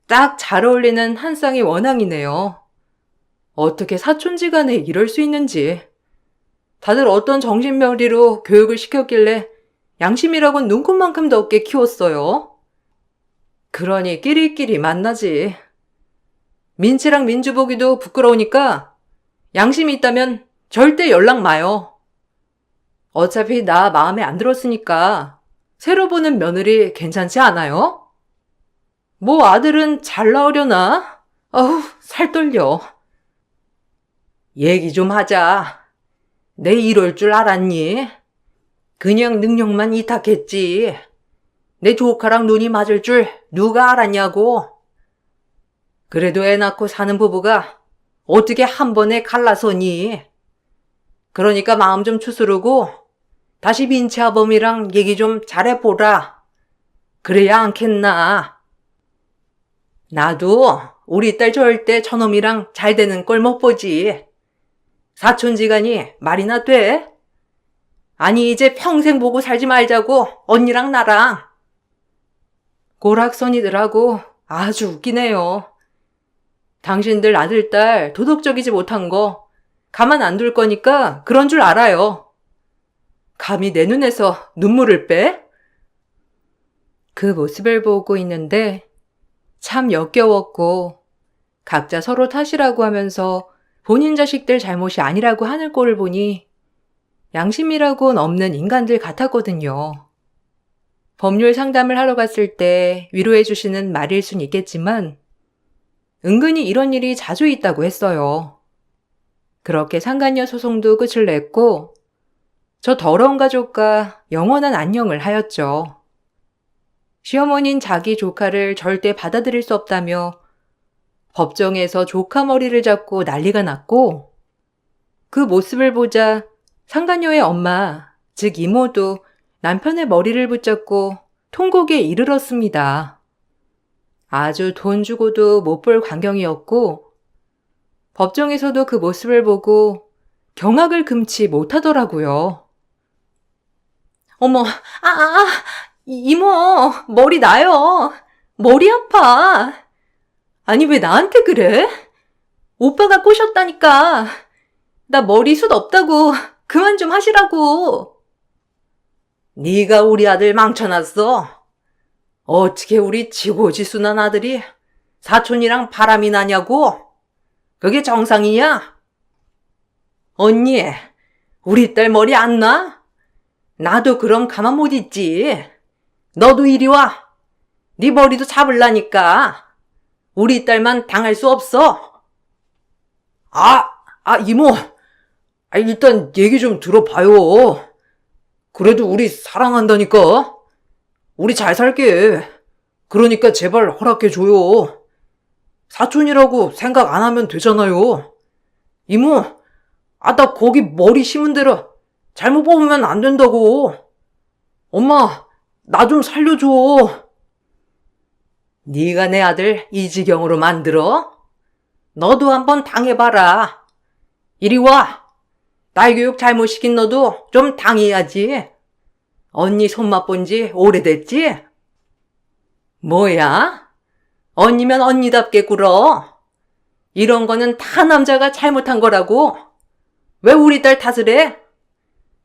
딱 잘 어울리는 한 쌍의 원앙이네요. 어떻게 사촌지간에 이럴 수 있는지. 다들 어떤 정신머리로 교육을 시켰길래 양심이라곤 눈곱만큼도 없게 키웠어요. 그러니 끼리끼리 만나지. 민치랑 민주 보기도 부끄러우니까 양심이 있다면 절대 연락 마요. 어차피 나 마음에 안 들었으니까 새로 보는 며느리 괜찮지 않아요? 뭐 아들은 잘 나으려나? 어우, 살 떨려. 얘기 좀 하자. 내 이럴 줄 알았니? 그냥 능력만 이탁했지. 내 조카랑 눈이 맞을 줄 누가 알았냐고. 그래도 애 낳고 사는 부부가 어떻게 한 번에 갈라서니? 그러니까 마음 좀 추스르고 다시 민치 아범이랑 얘기 좀 잘해보라. 그래야 않겠나? 나도 우리 딸 절대 저놈이랑 잘 되는 꼴 못 보지. 사촌지간이 말이나 돼? 아니 이제 평생 보고 살지 말자고 언니랑 나랑. 고락선이들하고 아주 웃기네요. 당신들 아들, 딸 도덕적이지 못한 거 가만 안 둘 거니까 그런 줄 알아요. 감히 내 눈에서 눈물을 빼? 그 모습을 보고 있는데 참 역겨웠고 각자 서로 탓이라고 하면서 본인 자식들 잘못이 아니라고 하는 꼴을 보니 양심이라고는 없는 인간들 같았거든요. 법률 상담을 하러 갔을 때 위로해 주시는 말일 순 있겠지만 은근히 이런 일이 자주 있다고 했어요. 그렇게 상간녀 소송도 끝을 냈고 저 더러운 가족과 영원한 안녕을 하였죠. 시어머니는 자기 조카를 절대 받아들일 수 없다며 법정에서 조카 머리를 잡고 난리가 났고 그 모습을 보자 상간녀의 엄마, 즉 이모도 남편의 머리를 붙잡고 통곡에 이르렀습니다. 아주 돈 주고도 못 볼 광경이었고 법정에서도 그 모습을 보고 경악을 금치 못하더라고요. 어머, 이모, 머리 나요. 머리 아파. 아니 왜 나한테 그래? 오빠가 꼬셨다니까. 나 머리숱 없다고 그만 좀 하시라고. 네가 우리 아들 망쳐놨어. 어떻게 우리 지고지순한 아들이 사촌이랑 바람이 나냐고? 그게 정상이냐? 언니, 우리 딸 머리 안 나? 나도 그럼 가만 못 있지. 너도 이리 와. 네 머리도 잡을라니까. 우리 딸만 당할 수 없어. 이모. 일단 얘기 좀 들어봐요. 그래도 우리 사랑한다니까. 우리 잘 살게. 그러니까 제발 허락해줘요. 사촌이라고 생각 안 하면 되잖아요. 이모, 나 거기 머리 심은 대로 잘못 뽑으면 안 된다고. 엄마, 나 좀 살려줘. 네가 내 아들 이 지경으로 만들어? 너도 한번 당해봐라. 이리 와. 딸 교육 잘못 시킨 너도 좀 당해야지. 언니 손맛 본 지 오래됐지? 뭐야? 언니면 언니답게 굴어. 이런 거는 다 남자가 잘못한 거라고. 왜 우리 딸 탓을 해?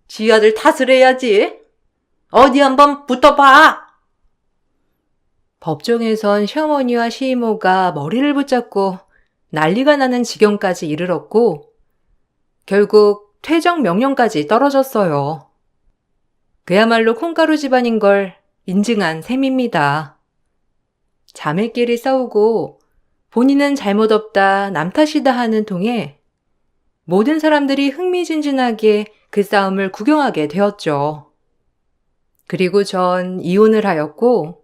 지 아들 탓을 해야지. 어디 한번 붙어봐. 법정에선 시어머니와 시이모가 머리를 붙잡고 난리가 나는 지경까지 이르렀고 결국 퇴정 명령까지 떨어졌어요. 그야말로 콩가루 집안인 걸 인증한 셈입니다. 자매끼리 싸우고 본인은 잘못 없다 남 탓이다 하는 통에 모든 사람들이 흥미진진하게 그 싸움을 구경하게 되었죠. 그리고 전 이혼을 하였고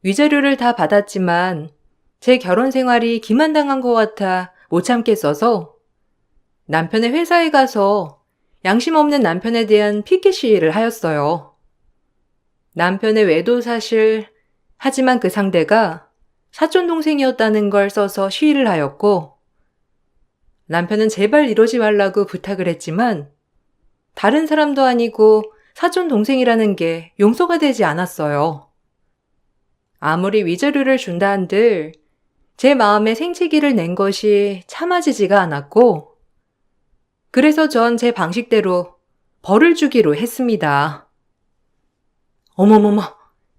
위자료를 다 받았지만 제 결혼 생활이 기만당한 것 같아 못 참겠어서 남편의 회사에 가서 양심 없는 남편에 대한 피켓 시위를 하였어요. 남편의 외도 사실, 하지만 그 상대가 사촌동생이었다는 걸 써서 시위를 하였고 남편은 제발 이러지 말라고 부탁을 했지만 다른 사람도 아니고 사촌동생이라는 게 용서가 되지 않았어요. 아무리 위자료를 준다 한들 제 마음에 생채기를 낸 것이 참아지지가 않았고 그래서 전 제 방식대로 벌을 주기로 했습니다. 어머머머,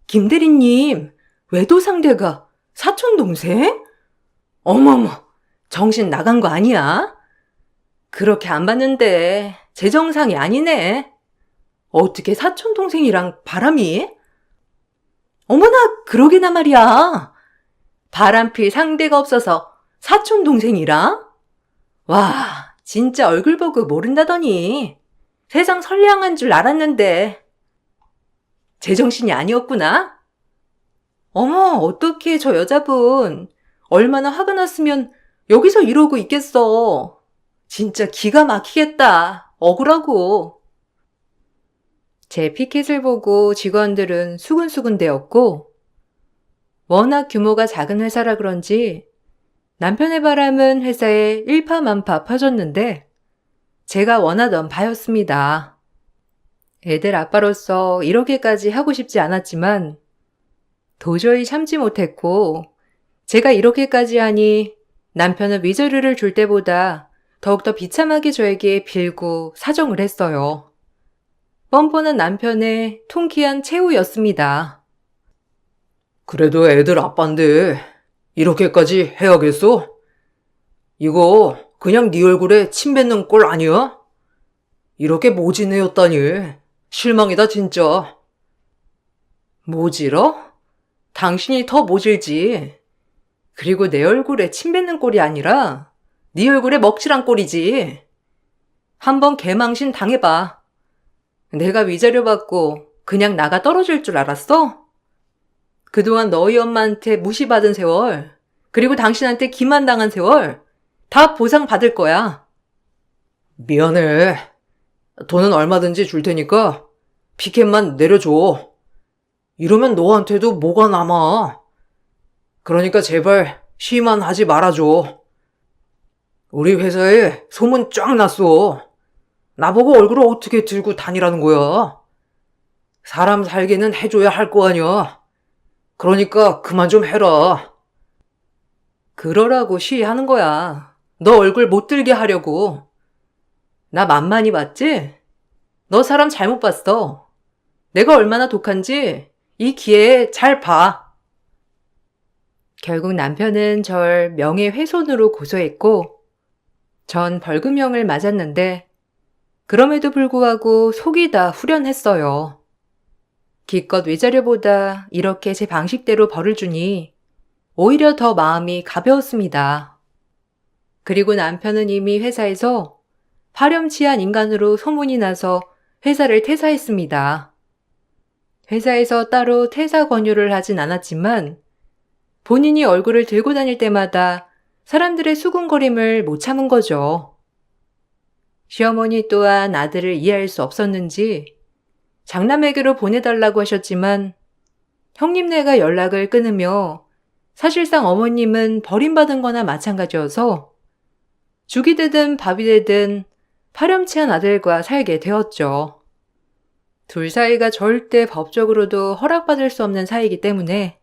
김대리님, 외도 상대가 사촌동생? 어머머, 정신 나간 거 아니야? 그렇게 안 봤는데 제 정상이 아니네. 어떻게 사촌동생이랑 바람이? 어머나, 그러게나 말이야. 바람필 상대가 없어서 사촌동생이랑? 와, 진짜 얼굴 보고 모른다더니 세상 선량한 줄 알았는데 제정신이 아니었구나? 어머, 어떡해, 저 여자분. 얼마나 화가 났으면 여기서 이러고 있겠어. 진짜 기가 막히겠다. 억울하고. 제 피켓을 보고 직원들은 수근수근대었고 워낙 규모가 작은 회사라 그런지 남편의 바람은 회사에 일파만파 퍼졌는데 제가 원하던 바였습니다. 애들 아빠로서 이렇게까지 하고 싶지 않았지만 도저히 참지 못했고 제가 이렇게까지 하니 남편은 위자료를 줄 때보다 더욱더 비참하게 저에게 빌고 사정을 했어요. 뻔뻔한 남편의 통쾌한 최후였습니다. 그래도 애들 아빠인데 이렇게까지 해야겠어? 이거 그냥 네 얼굴에 침 뱉는 꼴 아니야? 이렇게 모진애였다니. 실망이다 진짜. 모질어? 당신이 더 모질지. 그리고 내 얼굴에 침 뱉는 꼴이 아니라 네 얼굴에 먹칠한 꼴이지. 한번 개망신 당해봐. 내가 위자료 받고 그냥 나가 떨어질 줄 알았어? 그동안 너희 엄마한테 무시받은 세월, 그리고 당신한테 기만당한 세월 다 보상받을 거야. 미안해. 돈은 얼마든지 줄 테니까 피켓만 내려줘. 이러면 너한테도 뭐가 남아. 그러니까 제발 시위만 하지 말아줘. 우리 회사에 소문 쫙 났어. 나보고 얼굴을 어떻게 들고 다니라는 거야. 사람 살기는 해줘야 할 거 아니야. 그러니까 그만 좀 해라. 그러라고 시위하는 거야. 너 얼굴 못 들게 하려고. 나 만만히 봤지? 너 사람 잘못 봤어. 내가 얼마나 독한지 이 기회에 잘 봐. 결국 남편은 절 명예훼손으로 고소했고 전 벌금형을 맞았는데 그럼에도 불구하고 속이 다 후련했어요. 기껏 외자료보다 이렇게 제 방식대로 벌을 주니 오히려 더 마음이 가벼웠습니다. 그리고 남편은 이미 회사에서 파렴치한 인간으로 소문이 나서 회사를 퇴사했습니다. 회사에서 따로 퇴사 권유를 하진 않았지만 본인이 얼굴을 들고 다닐 때마다 사람들의 수군거림을 못 참은 거죠. 시어머니 또한 아들을 이해할 수 없었는지 장남에게로 보내달라고 하셨지만 형님네가 연락을 끊으며 사실상 어머님은 버림받은 거나 마찬가지여서 죽이 되든 밥이 되든 파렴치한 아들과 살게 되었죠. 둘 사이가 절대 법적으로도 허락받을 수 없는 사이이기 때문에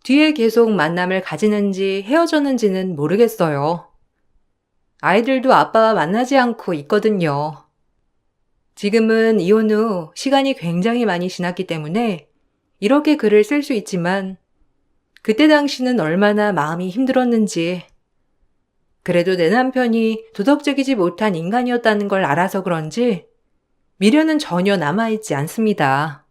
뒤에 계속 만남을 가지는지 헤어졌는지는 모르겠어요. 아이들도 아빠와 만나지 않고 있거든요. 지금은 이혼 후 시간이 굉장히 많이 지났기 때문에 이렇게 글을 쓸 수 있지만 그때 당시는 얼마나 마음이 힘들었는지, 그래도 내 남편이 도덕적이지 못한 인간이었다는 걸 알아서 그런지 미련은 전혀 남아있지 않습니다.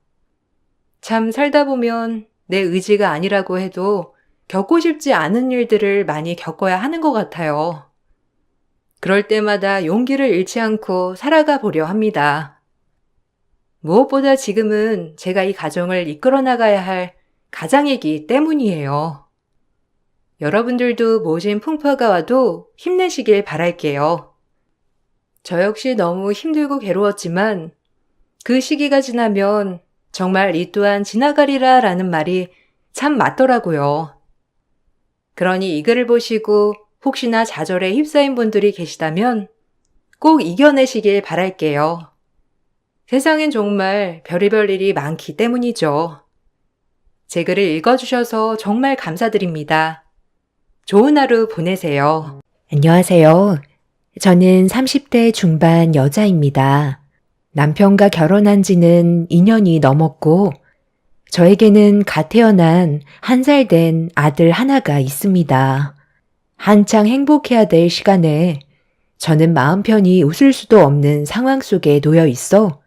참 살다 보면 내 의지가 아니라고 해도 겪고 싶지 않은 일들을 많이 겪어야 하는 것 같아요. 그럴 때마다 용기를 잃지 않고 살아가 보려 합니다. 무엇보다 지금은 제가 이 가정을 이끌어 나가야 할 가장이기 때문이에요. 여러분들도 모진 풍파가 와도 힘내시길 바랄게요. 저 역시 너무 힘들고 괴로웠지만 그 시기가 지나면 정말 이 또한 지나가리라 라는 말이 참 맞더라고요. 그러니 이 글을 보시고 혹시나 좌절에 휩싸인 분들이 계시다면 꼭 이겨내시길 바랄게요. 세상엔 정말 별의별 일이 많기 때문이죠. 제 글을 읽어주셔서 정말 감사드립니다. 좋은 하루 보내세요. 안녕하세요. 저는 30대 중반 여자입니다. 남편과 결혼한 지는 2년이 넘었고, 저에게는 갓 태어난 1살 된 아들 하나가 있습니다. 한창 행복해야 될 시간에 저는 마음 편히 웃을 수도 없는 상황 속에 놓여 있어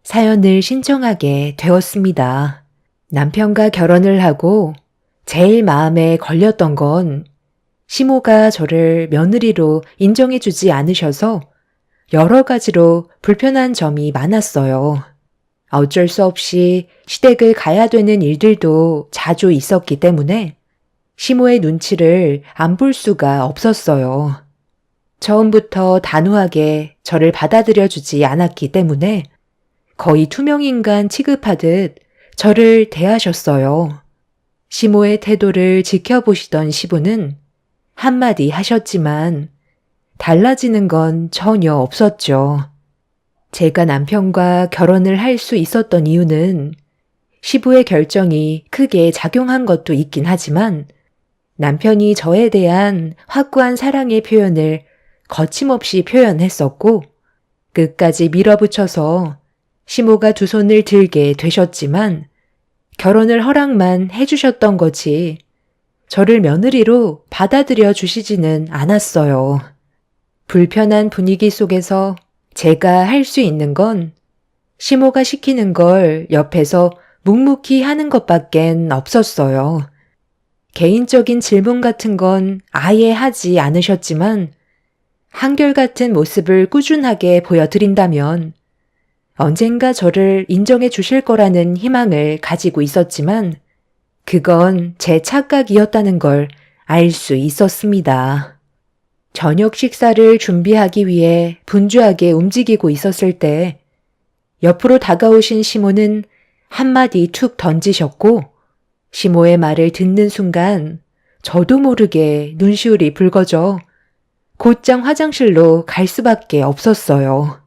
사연을 신청하게 되었습니다. 남편과 결혼을 하고 제일 마음에 걸렸던 건 시모가 저를 며느리로 인정해주지 않으셔서 여러 가지로 불편한 점이 많았어요. 어쩔 수 없이 시댁을 가야 되는 일들도 자주 있었기 때문에 시모의 눈치를 안 볼 수가 없었어요. 처음부터 단호하게 저를 받아들여주지 않았기 때문에 거의 투명인간 취급하듯 저를 대하셨어요. 시모의 태도를 지켜보시던 시부는 한마디 하셨지만 달라지는 건 전혀 없었죠. 제가 남편과 결혼을 할 수 있었던 이유는 시부의 결정이 크게 작용한 것도 있긴 하지만 남편이 저에 대한 확고한 사랑의 표현을 거침없이 표현했었고 끝까지 밀어붙여서 시모가 두 손을 들게 되셨지만 결혼을 허락만 해주셨던 거지 저를 며느리로 받아들여 주시지는 않았어요. 불편한 분위기 속에서 제가 할 수 있는 건 시모가 시키는 걸 옆에서 묵묵히 하는 것밖엔 없었어요. 개인적인 질문 같은 건 아예 하지 않으셨지만 한결같은 모습을 꾸준하게 보여드린다면 언젠가 저를 인정해 주실 거라는 희망을 가지고 있었지만 그건 제 착각이었다는 걸 알 수 있었습니다. 저녁 식사를 준비하기 위해 분주하게 움직이고 있었을 때 옆으로 다가오신 시모는 한마디 툭 던지셨고 시모의 말을 듣는 순간 저도 모르게 눈시울이 붉어져 곧장 화장실로 갈 수밖에 없었어요.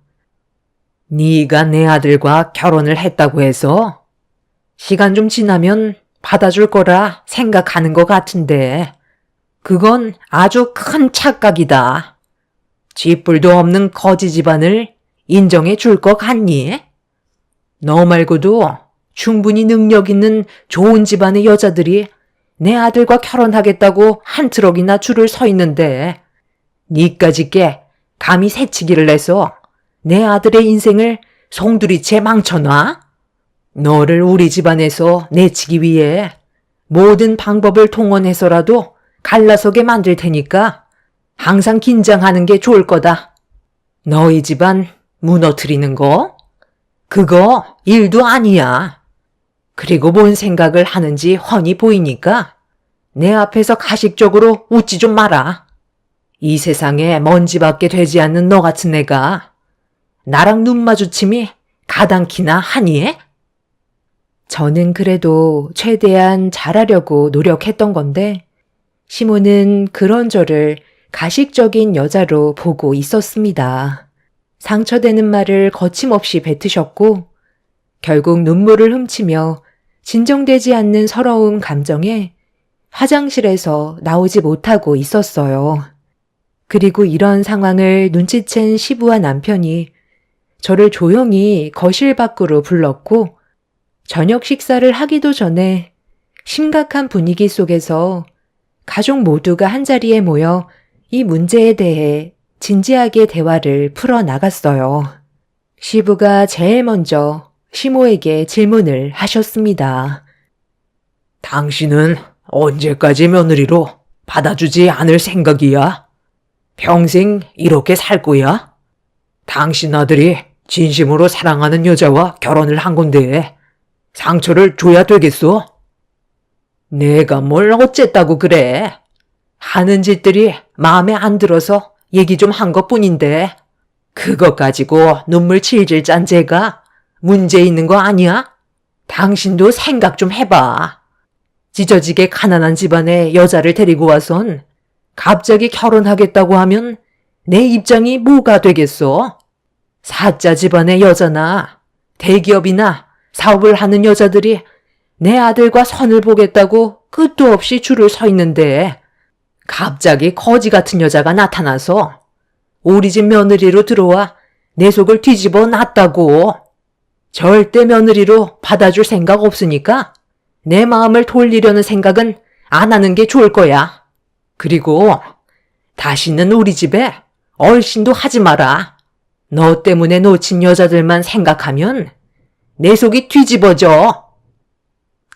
네가 내 아들과 결혼을 했다고 해서 시간 좀 지나면 받아줄 거라 생각하는 것 같은데 그건 아주 큰 착각이다. 쥐뿔도 없는 거지 집안을 인정해 줄 것 같니? 너 말고도 충분히 능력 있는 좋은 집안의 여자들이 내 아들과 결혼하겠다고 한 트럭이나 줄을 서 있는데 니까짓 게 감히 새치기를 내서 내 아들의 인생을 송두리째 망쳐놔? 너를 우리 집안에서 내치기 위해 모든 방법을 동원해서라도 갈라서게 만들 테니까 항상 긴장하는 게 좋을 거다. 너희 집안 무너뜨리는 거? 그거 일도 아니야. 그리고 뭔 생각을 하는지 훤히 보이니까 내 앞에서 가식적으로 웃지 좀 마라. 이 세상에 먼지밖에 되지 않는 너 같은 애가 나랑 눈 마주침이 가당키나 하니? 저는 그래도 최대한 잘하려고 노력했던 건데 시모는 그런 저를 가식적인 여자로 보고 있었습니다. 상처되는 말을 거침없이 뱉으셨고 결국 눈물을 훔치며 진정되지 않는 서러운 감정에 화장실에서 나오지 못하고 있었어요. 그리고 이런 상황을 눈치챈 시부와 남편이 저를 조용히 거실 밖으로 불렀고 저녁 식사를 하기도 전에 심각한 분위기 속에서 가족 모두가 한자리에 모여 이 문제에 대해 진지하게 대화를 풀어나갔어요. 시부가 제일 먼저 시모에게 질문을 하셨습니다. 당신은 언제까지 며느리로 받아주지 않을 생각이야? 평생 이렇게 살 거야? 당신 아들이 진심으로 사랑하는 여자와 결혼을 한 건데 상처를 줘야 되겠어? 내가 뭘 어쨌다고 그래? 하는 짓들이 마음에 안 들어서 얘기 좀 한 것뿐인데 그것 가지고 눈물 질질 짠 죄가 문제 있는 거 아니야? 당신도 생각 좀 해봐. 찢어지게 가난한 집안의 여자를 데리고 와선 갑자기 결혼하겠다고 하면 내 입장이 뭐가 되겠어? 사자 집안의 여자나 대기업이나 사업을 하는 여자들이 내 아들과 선을 보겠다고 끝도 없이 줄을 서 있는데 갑자기 거지 같은 여자가 나타나서 우리 집 며느리로 들어와 내 속을 뒤집어 놨다고. 절대 며느리로 받아줄 생각 없으니까 내 마음을 돌리려는 생각은 안 하는 게 좋을 거야. 그리고 다시는 우리 집에 얼씬도 하지 마라. 너 때문에 놓친 여자들만 생각하면 내 속이 뒤집어져.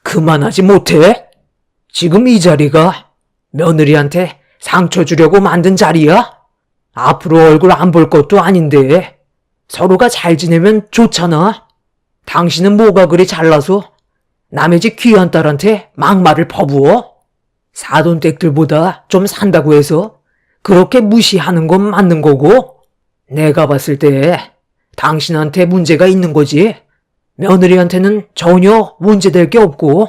그만하지 못해? 지금 이 자리가 며느리한테 상처 주려고 만든 자리야? 앞으로 얼굴 안 볼 것도 아닌데 서로가 잘 지내면 좋잖아. 당신은 뭐가 그리 잘나서 남의 집 귀한 딸한테 막말을 퍼부어? 사돈댁들보다 좀 산다고 해서 그렇게 무시하는 건 맞는 거고 내가 봤을 때 당신한테 문제가 있는 거지 며느리한테는 전혀 문제될 게 없고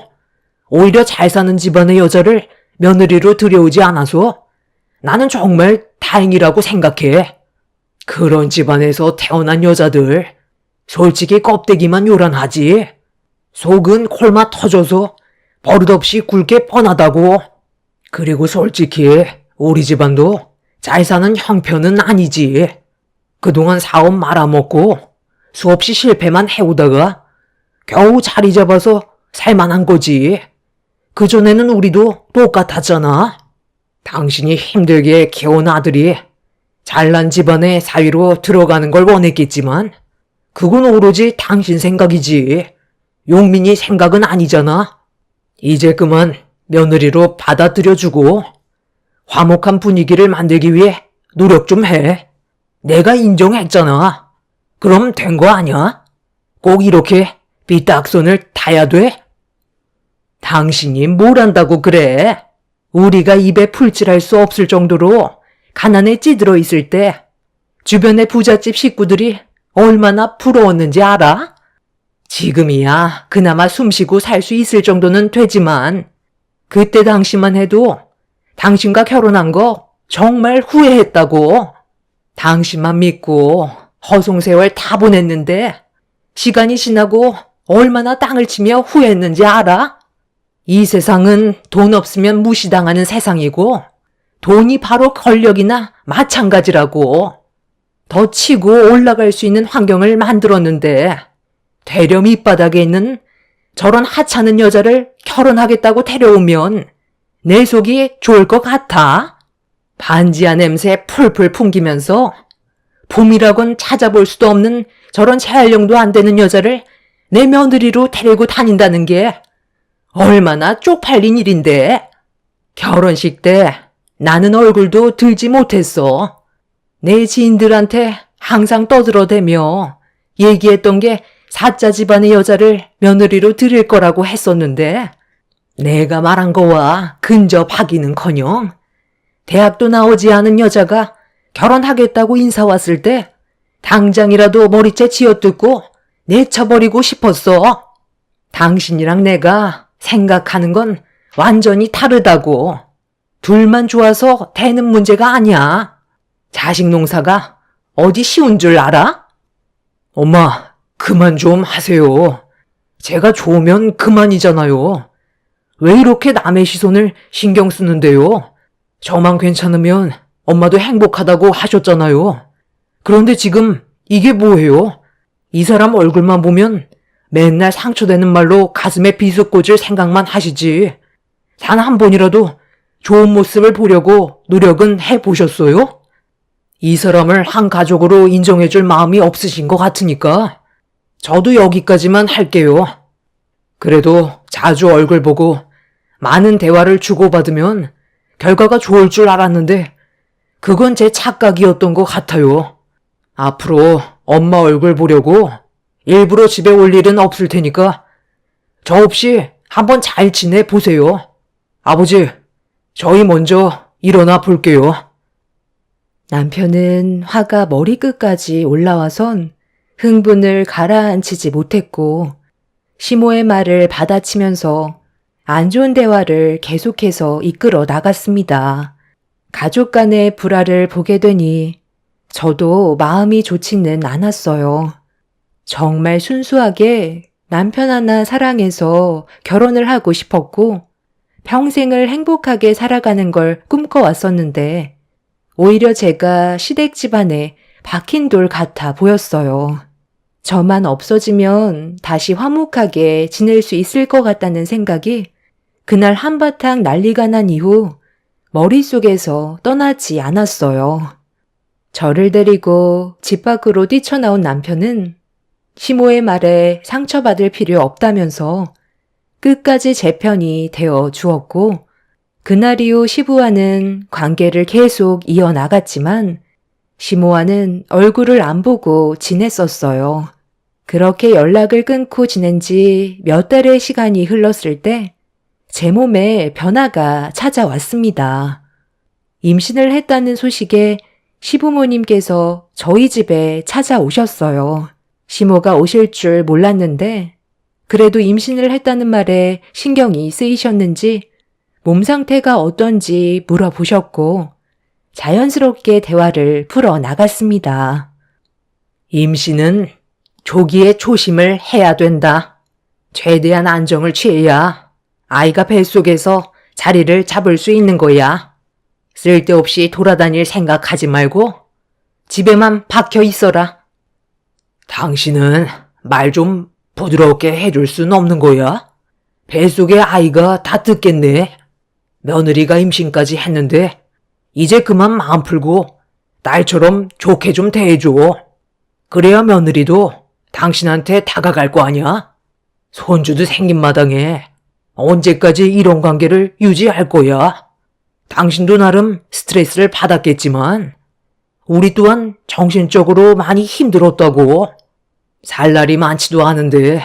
오히려 잘 사는 집안의 여자를 며느리로 들여오지 않아서 나는 정말 다행이라고 생각해. 그런 집안에서 태어난 여자들 솔직히 껍데기만 요란하지 속은 콜맛 터져서 버릇없이 굵게 뻔하다고. 그리고 솔직히 우리 집안도 잘 사는 형편은 아니지. 그동안 사업 말아먹고 수없이 실패만 해오다가 겨우 자리 잡아서 살만한 거지. 그전에는 우리도 똑같았잖아. 당신이 힘들게 키운 아들이 잘난 집안의 사위로 들어가는 걸 원했겠지만 그건 오로지 당신 생각이지. 용민이 생각은 아니잖아. 이제 그만 며느리로 받아들여주고 화목한 분위기를 만들기 위해 노력 좀 해. 내가 인정했잖아. 그럼 된 거 아니야? 꼭 이렇게 삐딱선을 타야 돼? 당신이 뭘 안다고 그래? 우리가 입에 풀칠할 수 없을 정도로 가난에 찌들어 있을 때 주변의 부잣집 식구들이 얼마나 부러웠는지 알아? 지금이야 그나마 숨쉬고 살 수 있을 정도는 되지만 그때 당시만 해도 당신과 결혼한 거 정말 후회했다고. 당신만 믿고 허송세월 다 보냈는데 시간이 지나고 얼마나 땅을 치며 후회했는지 알아? 이 세상은 돈 없으면 무시당하는 세상이고 돈이 바로 권력이나 마찬가지라고. 더 치고 올라갈 수 있는 환경을 만들었는데 되려 밑바닥에 있는 저런 하찮은 여자를 결혼하겠다고 데려오면 내 속이 좋을 것 같아? 반지하 냄새 풀풀 풍기면서 봄이라곤 찾아볼 수도 없는 저런 재활용도 안 되는 여자를 내 며느리로 데리고 다닌다는 게 얼마나 쪽팔린 일인데. 결혼식 때 나는 얼굴도 들지 못했어. 내 지인들한테 항상 떠들어대며 얘기했던 게 사자 집안의 여자를 며느리로 들일 거라고 했었는데 내가 말한 거와 근접하기는커녕 대학도 나오지 않은 여자가 결혼하겠다고 인사 왔을 때 당장이라도 머리채 쥐어뜯고 내쳐버리고 싶었어. 당신이랑 내가 생각하는 건 완전히 다르다고. 둘만 좋아서 되는 문제가 아니야. 자식 농사가 어디 쉬운 줄 알아? 엄마, 그만 좀 하세요. 제가 좋으면 그만이잖아요. 왜 이렇게 남의 시선을 신경 쓰는데요? 저만 괜찮으면 엄마도 행복하다고 하셨잖아요. 그런데 지금 이게 뭐예요? 이 사람 얼굴만 보면 맨날 상처되는 말로 가슴에 비수 꽂을 생각만 하시지. 단 한 번이라도 좋은 모습을 보려고 노력은 해보셨어요? 이 사람을 한 가족으로 인정해줄 마음이 없으신 것 같으니까 저도 여기까지만 할게요. 그래도 자주 얼굴 보고 많은 대화를 주고받으면 결과가 좋을 줄 알았는데 그건 제 착각이었던 것 같아요. 앞으로 엄마 얼굴 보려고 일부러 집에 올 일은 없을 테니까 저 없이 한번 잘 지내보세요. 아버지, 저희 먼저 일어나 볼게요. 남편은 화가 머리끝까지 올라와선 흥분을 가라앉히지 못했고 시모의 말을 받아치면서 안 좋은 대화를 계속해서 이끌어 나갔습니다. 가족 간의 불화를 보게 되니 저도 마음이 좋지는 않았어요. 정말 순수하게 남편 하나 사랑해서 결혼을 하고 싶었고 평생을 행복하게 살아가는 걸 꿈꿔왔었는데 오히려 제가 시댁 집안에 박힌 돌 같아 보였어요. 저만 없어지면 다시 화목하게 지낼 수 있을 것 같다는 생각이 그날 한바탕 난리가 난 이후 머릿속에서 떠나지 않았어요. 저를 데리고 집 밖으로 뛰쳐나온 남편은 시모의 말에 상처받을 필요 없다면서 끝까지 제 편이 되어 주었고 그날 이후 시부와는 관계를 계속 이어나갔지만 시모와는 얼굴을 안 보고 지냈었어요. 그렇게 연락을 끊고 지낸 지 몇 달의 시간이 흘렀을 때 제 몸에 변화가 찾아왔습니다. 임신을 했다는 소식에 시부모님께서 저희 집에 찾아오셨어요. 시모가 오실 줄 몰랐는데 그래도 임신을 했다는 말에 신경이 쓰이셨는지 몸 상태가 어떤지 물어보셨고 자연스럽게 대화를 풀어 나갔습니다. 임신은 조기에 조심을 해야 된다. 최대한 안정을 취해야 아이가 뱃속에서 자리를 잡을 수 있는 거야. 쓸데없이 돌아다닐 생각하지 말고 집에만 박혀 있어라. 당신은 말 좀 부드럽게 해줄 순 없는 거야? 뱃속에 아이가 다 듣겠네. 며느리가 임신까지 했는데 이제 그만 마음 풀고 딸처럼 좋게 좀 대해줘. 그래야 며느리도 당신한테 다가갈 거 아니야? 손주도 생긴 마당에 언제까지 이런 관계를 유지할 거야? 당신도 나름 스트레스를 받았겠지만 우리 또한 정신적으로 많이 힘들었다고. 살 날이 많지도 않은데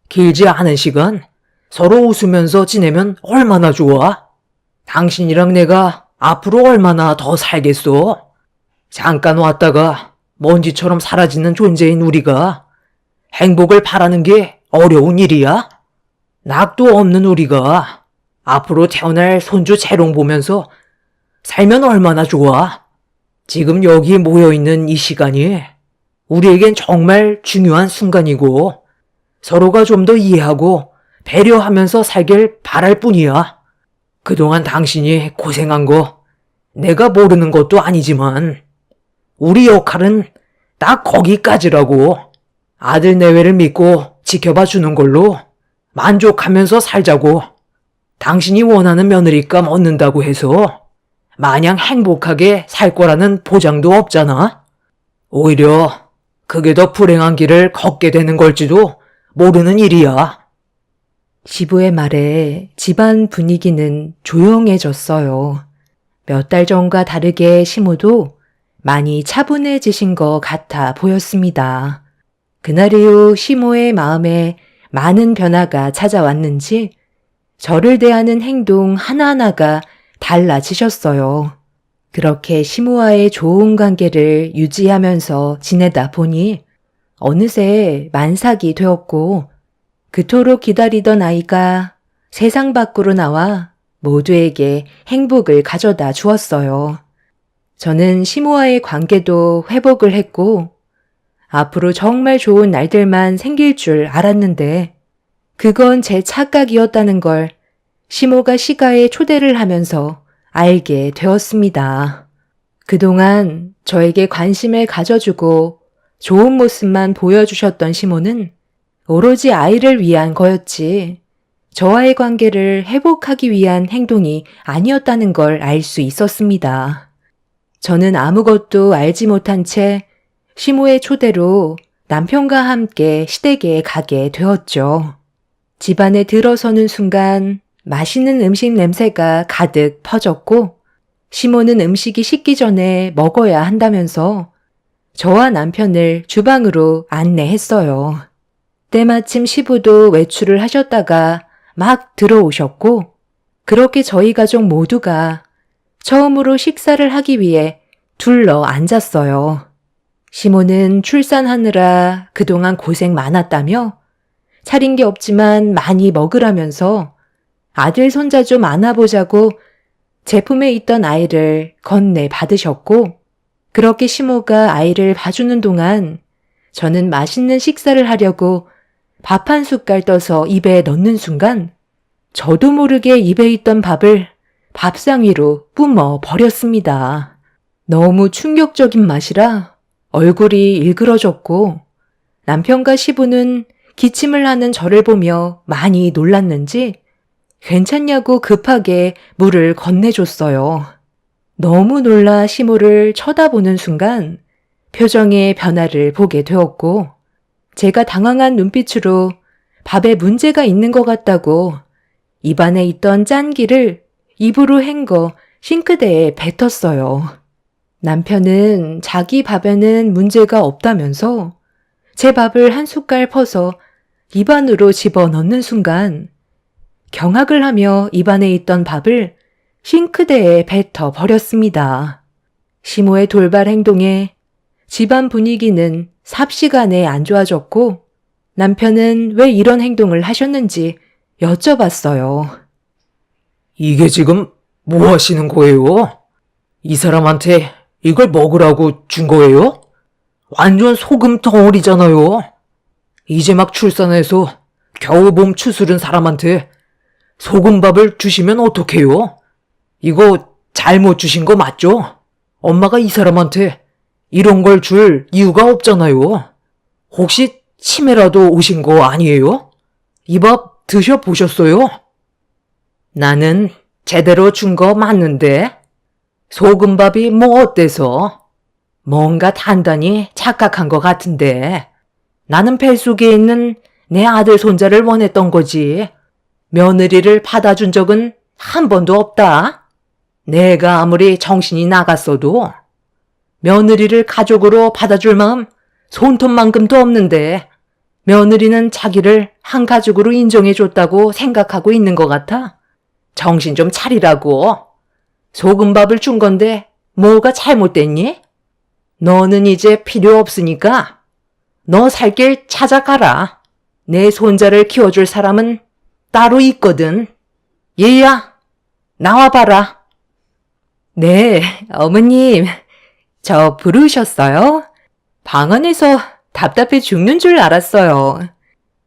길지 않은 시간 서로 웃으면서 지내면 얼마나 좋아? 당신이랑 내가 앞으로 얼마나 더 살겠어? 잠깐 왔다가 먼지처럼 사라지는 존재인 우리가 행복을 바라는 게 어려운 일이야? 낙도 없는 우리가 앞으로 태어날 손주 재롱 보면서 살면 얼마나 좋아? 지금 여기 모여있는 이 시간이 우리에겐 정말 중요한 순간이고 서로가 좀 더 이해하고 배려하면서 살길 바랄 뿐이야. 그동안 당신이 고생한 거 내가 모르는 것도 아니지만 우리 역할은 딱 거기까지라고. 아들 내외를 믿고 지켜봐 주는 걸로 만족하면서 살자고. 당신이 원하는 며느리감 얻는다고 해서 마냥 행복하게 살 거라는 보장도 없잖아. 오히려 그게 더 불행한 길을 걷게 되는 걸지도 모르는 일이야. 시부의 말에 집안 분위기는 조용해졌어요. 몇 달 전과 다르게 시모도 많이 차분해지신 것 같아 보였습니다. 그날 이후 시모의 마음에 많은 변화가 찾아왔는지 저를 대하는 행동 하나하나가 달라지셨어요. 그렇게 시모와의 좋은 관계를 유지하면서 지내다 보니 어느새 만삭이 되었고 그토록 기다리던 아이가 세상 밖으로 나와 모두에게 행복을 가져다 주었어요. 저는 시모와의 관계도 회복을 했고 앞으로 정말 좋은 날들만 생길 줄 알았는데 그건 제 착각이었다는 걸 시모가 시가에 초대를 하면서 알게 되었습니다. 그동안 저에게 관심을 가져주고 좋은 모습만 보여주셨던 시모는 오로지 아이를 위한 거였지 저와의 관계를 회복하기 위한 행동이 아니었다는 걸 알 수 있었습니다. 저는 아무것도 알지 못한 채 시모의 초대로 남편과 함께 시댁에 가게 되었죠. 집안에 들어서는 순간 맛있는 음식 냄새가 가득 퍼졌고 시모는 음식이 식기 전에 먹어야 한다면서 저와 남편을 주방으로 안내했어요. 때마침 시부도 외출을 하셨다가 막 들어오셨고 그렇게 저희 가족 모두가 처음으로 식사를 하기 위해 둘러 앉았어요. 시모는 출산하느라 그동안 고생 많았다며 차린 게 없지만 많이 먹으라면서 아들 손자 좀 안아보자고 제품에 있던 아이를 건네 받으셨고 그렇게 시모가 아이를 봐주는 동안 저는 맛있는 식사를 하려고 밥 한 숟갈 떠서 입에 넣는 순간 저도 모르게 입에 있던 밥을 밥상 위로 뿜어 버렸습니다. 너무 충격적인 맛이라 얼굴이 일그러졌고 남편과 시부는 기침을 하는 저를 보며 많이 놀랐는지 괜찮냐고 급하게 물을 건네줬어요. 너무 놀라 시모를 쳐다보는 순간 표정의 변화를 보게 되었고 제가 당황한 눈빛으로 밥에 문제가 있는 것 같다고 입안에 있던 짠기를 입으로 헹궈 싱크대에 뱉었어요. 남편은 자기 밥에는 문제가 없다면서 제 밥을 한 숟갈 퍼서 입안으로 집어넣는 순간 경악을 하며 입안에 있던 밥을 싱크대에 뱉어 버렸습니다. 시모의 돌발 행동에 집안 분위기는 삽시간에 안 좋아졌고 남편은 왜 이런 행동을 하셨는지 여쭤봤어요. 이게 지금 뭐 하시는 거예요? 이 사람한테 이걸 먹으라고 준 거예요? 완전 소금 덩어리잖아요. 이제 막 출산해서 겨우 몸 추스른 사람한테 소금밥을 주시면 어떡해요? 이거 잘못 주신 거 맞죠? 엄마가 이 사람한테 이런 걸 줄 이유가 없잖아요. 혹시 치매라도 오신 거 아니에요? 이 밥 드셔보셨어요? 나는 제대로 준 거 맞는데 소금밥이 뭐 어때서? 뭔가 단단히 착각한 것 같은데 나는 뱃속에 있는 내 아들 손자를 원했던 거지. 며느리를 받아준 적은 한 번도 없다. 내가 아무리 정신이 나갔어도 며느리를 가족으로 받아줄 마음 손톱만큼도 없는데 며느리는 자기를 한 가족으로 인정해줬다고 생각하고 있는 것 같아. 정신 좀 차리라고. 소금밥을 준 건데 뭐가 잘못됐니? 너는 이제 필요 없으니까 너 살 길 찾아가라. 내 손자를 키워줄 사람은 따로 있거든. 얘야, 나와봐라. 네, 어머님, 저 부르셨어요? 방 안에서 답답해 죽는 줄 알았어요.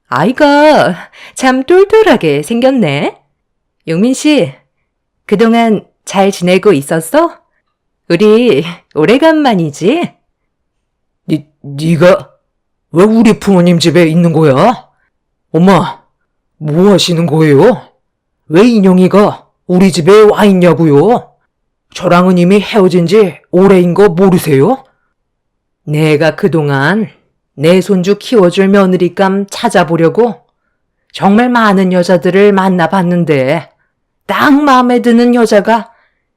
아이가 참 똘똘하게 생겼네. 용민 씨, 그동안 잘 지내고 있었어? 우리 오래간만이지? 네가 왜 우리 부모님 집에 있는 거야? 엄마, 뭐 하시는 거예요? 왜 인영이가 우리 집에 와 있냐고요? 저랑은 이미 헤어진 지 오래인 거 모르세요? 내가 그동안 내 손주 키워줄 며느리감 찾아보려고 정말 많은 여자들을 만나봤는데 딱 마음에 드는 여자가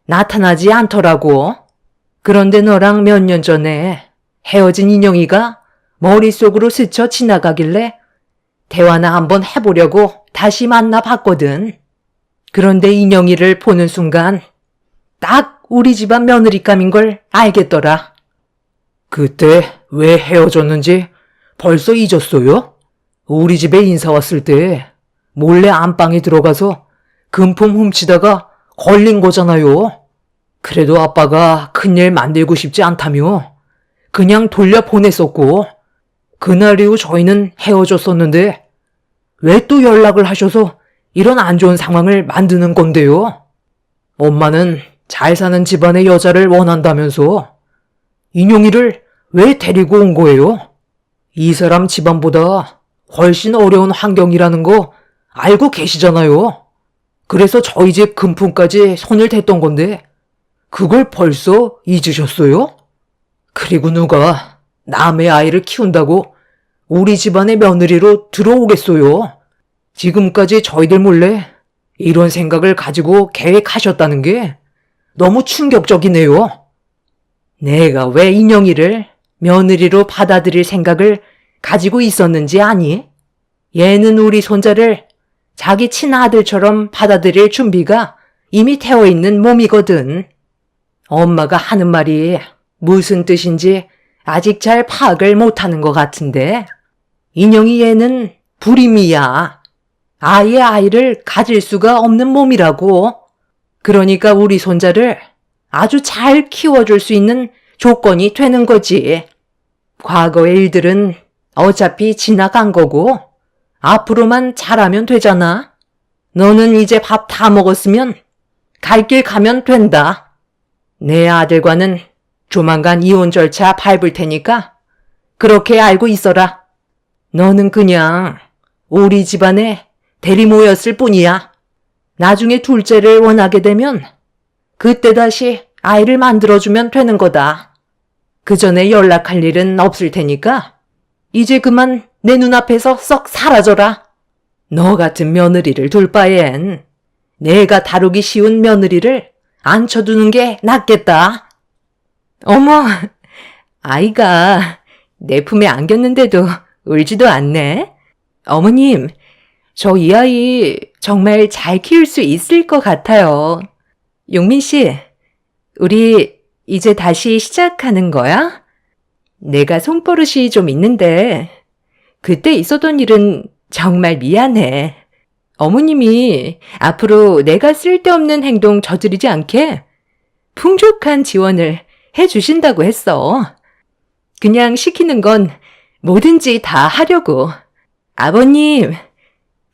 나타나지 않더라고. 그런데 너랑 몇 년 전에 헤어진 인영이가 머릿속으로 스쳐 지나가길래 대화나 한번 해보려고 다시 만나봤거든. 그런데 인영이를 보는 순간 딱 우리 집안 며느리감인 걸 알겠더라. 그때 왜 헤어졌는지 벌써 잊었어요? 우리 집에 인사 왔을 때 몰래 안방에 들어가서 금품 훔치다가 걸린 거잖아요. 그래도 아빠가 큰일 만들고 싶지 않다며 그냥 돌려보냈었고 그날 이후 저희는 헤어졌었는데 왜 또 연락을 하셔서 이런 안 좋은 상황을 만드는 건데요? 엄마는 잘 사는 집안의 여자를 원한다면서 인용이를 왜 데리고 온 거예요? 이 사람 집안보다 훨씬 어려운 환경이라는 거 알고 계시잖아요. 그래서 저희 집 금품까지 손을 댔던 건데 그걸 벌써 잊으셨어요? 그리고 누가 남의 아이를 키운다고 우리 집안의 며느리로 들어오겠어요? 지금까지 저희들 몰래 이런 생각을 가지고 계획하셨다는 게 너무 충격적이네요. 내가 왜 인영이를 며느리로 받아들일 생각을 가지고 있었는지 아니? 얘는 우리 손자를 자기 친아들처럼 받아들일 준비가 이미 되어 있는 몸이거든. 엄마가 하는 말이 무슨 뜻인지 아직 잘 파악을 못하는 것 같은데 인영이 얘는 불임이야. 아예 아이를 가질 수가 없는 몸이라고. 그러니까 우리 손자를 아주 잘 키워줄 수 있는 조건이 되는 거지. 과거의 일들은 어차피 지나간 거고 앞으로만 잘하면 되잖아. 너는 이제 밥 다 먹었으면 갈 길 가면 된다. 내 아들과는 조만간 이혼 절차 밟을 테니까 그렇게 알고 있어라. 너는 그냥 우리 집안의 대리모였을 뿐이야. 나중에 둘째를 원하게 되면 그때 다시 아이를 만들어주면 되는 거다. 그 전에 연락할 일은 없을 테니까 이제 그만 내 눈앞에서 썩 사라져라. 너 같은 며느리를 둘 바엔 내가 다루기 쉬운 며느리를 앉혀두는 게 낫겠다. 어머, 아이가 내 품에 안겼는데도 울지도 않네. 어머님, 저 이 아이 정말 잘 키울 수 있을 것 같아요. 용민 씨, 우리 이제 다시 시작하는 거야? 내가 손버릇이 좀 있는데 그때 있었던 일은 정말 미안해. 어머님이 앞으로 내가 쓸데없는 행동 저지르지 않게 풍족한 지원을 해주신다고 했어. 그냥 시키는 건 뭐든지 다 하려고. 아버님,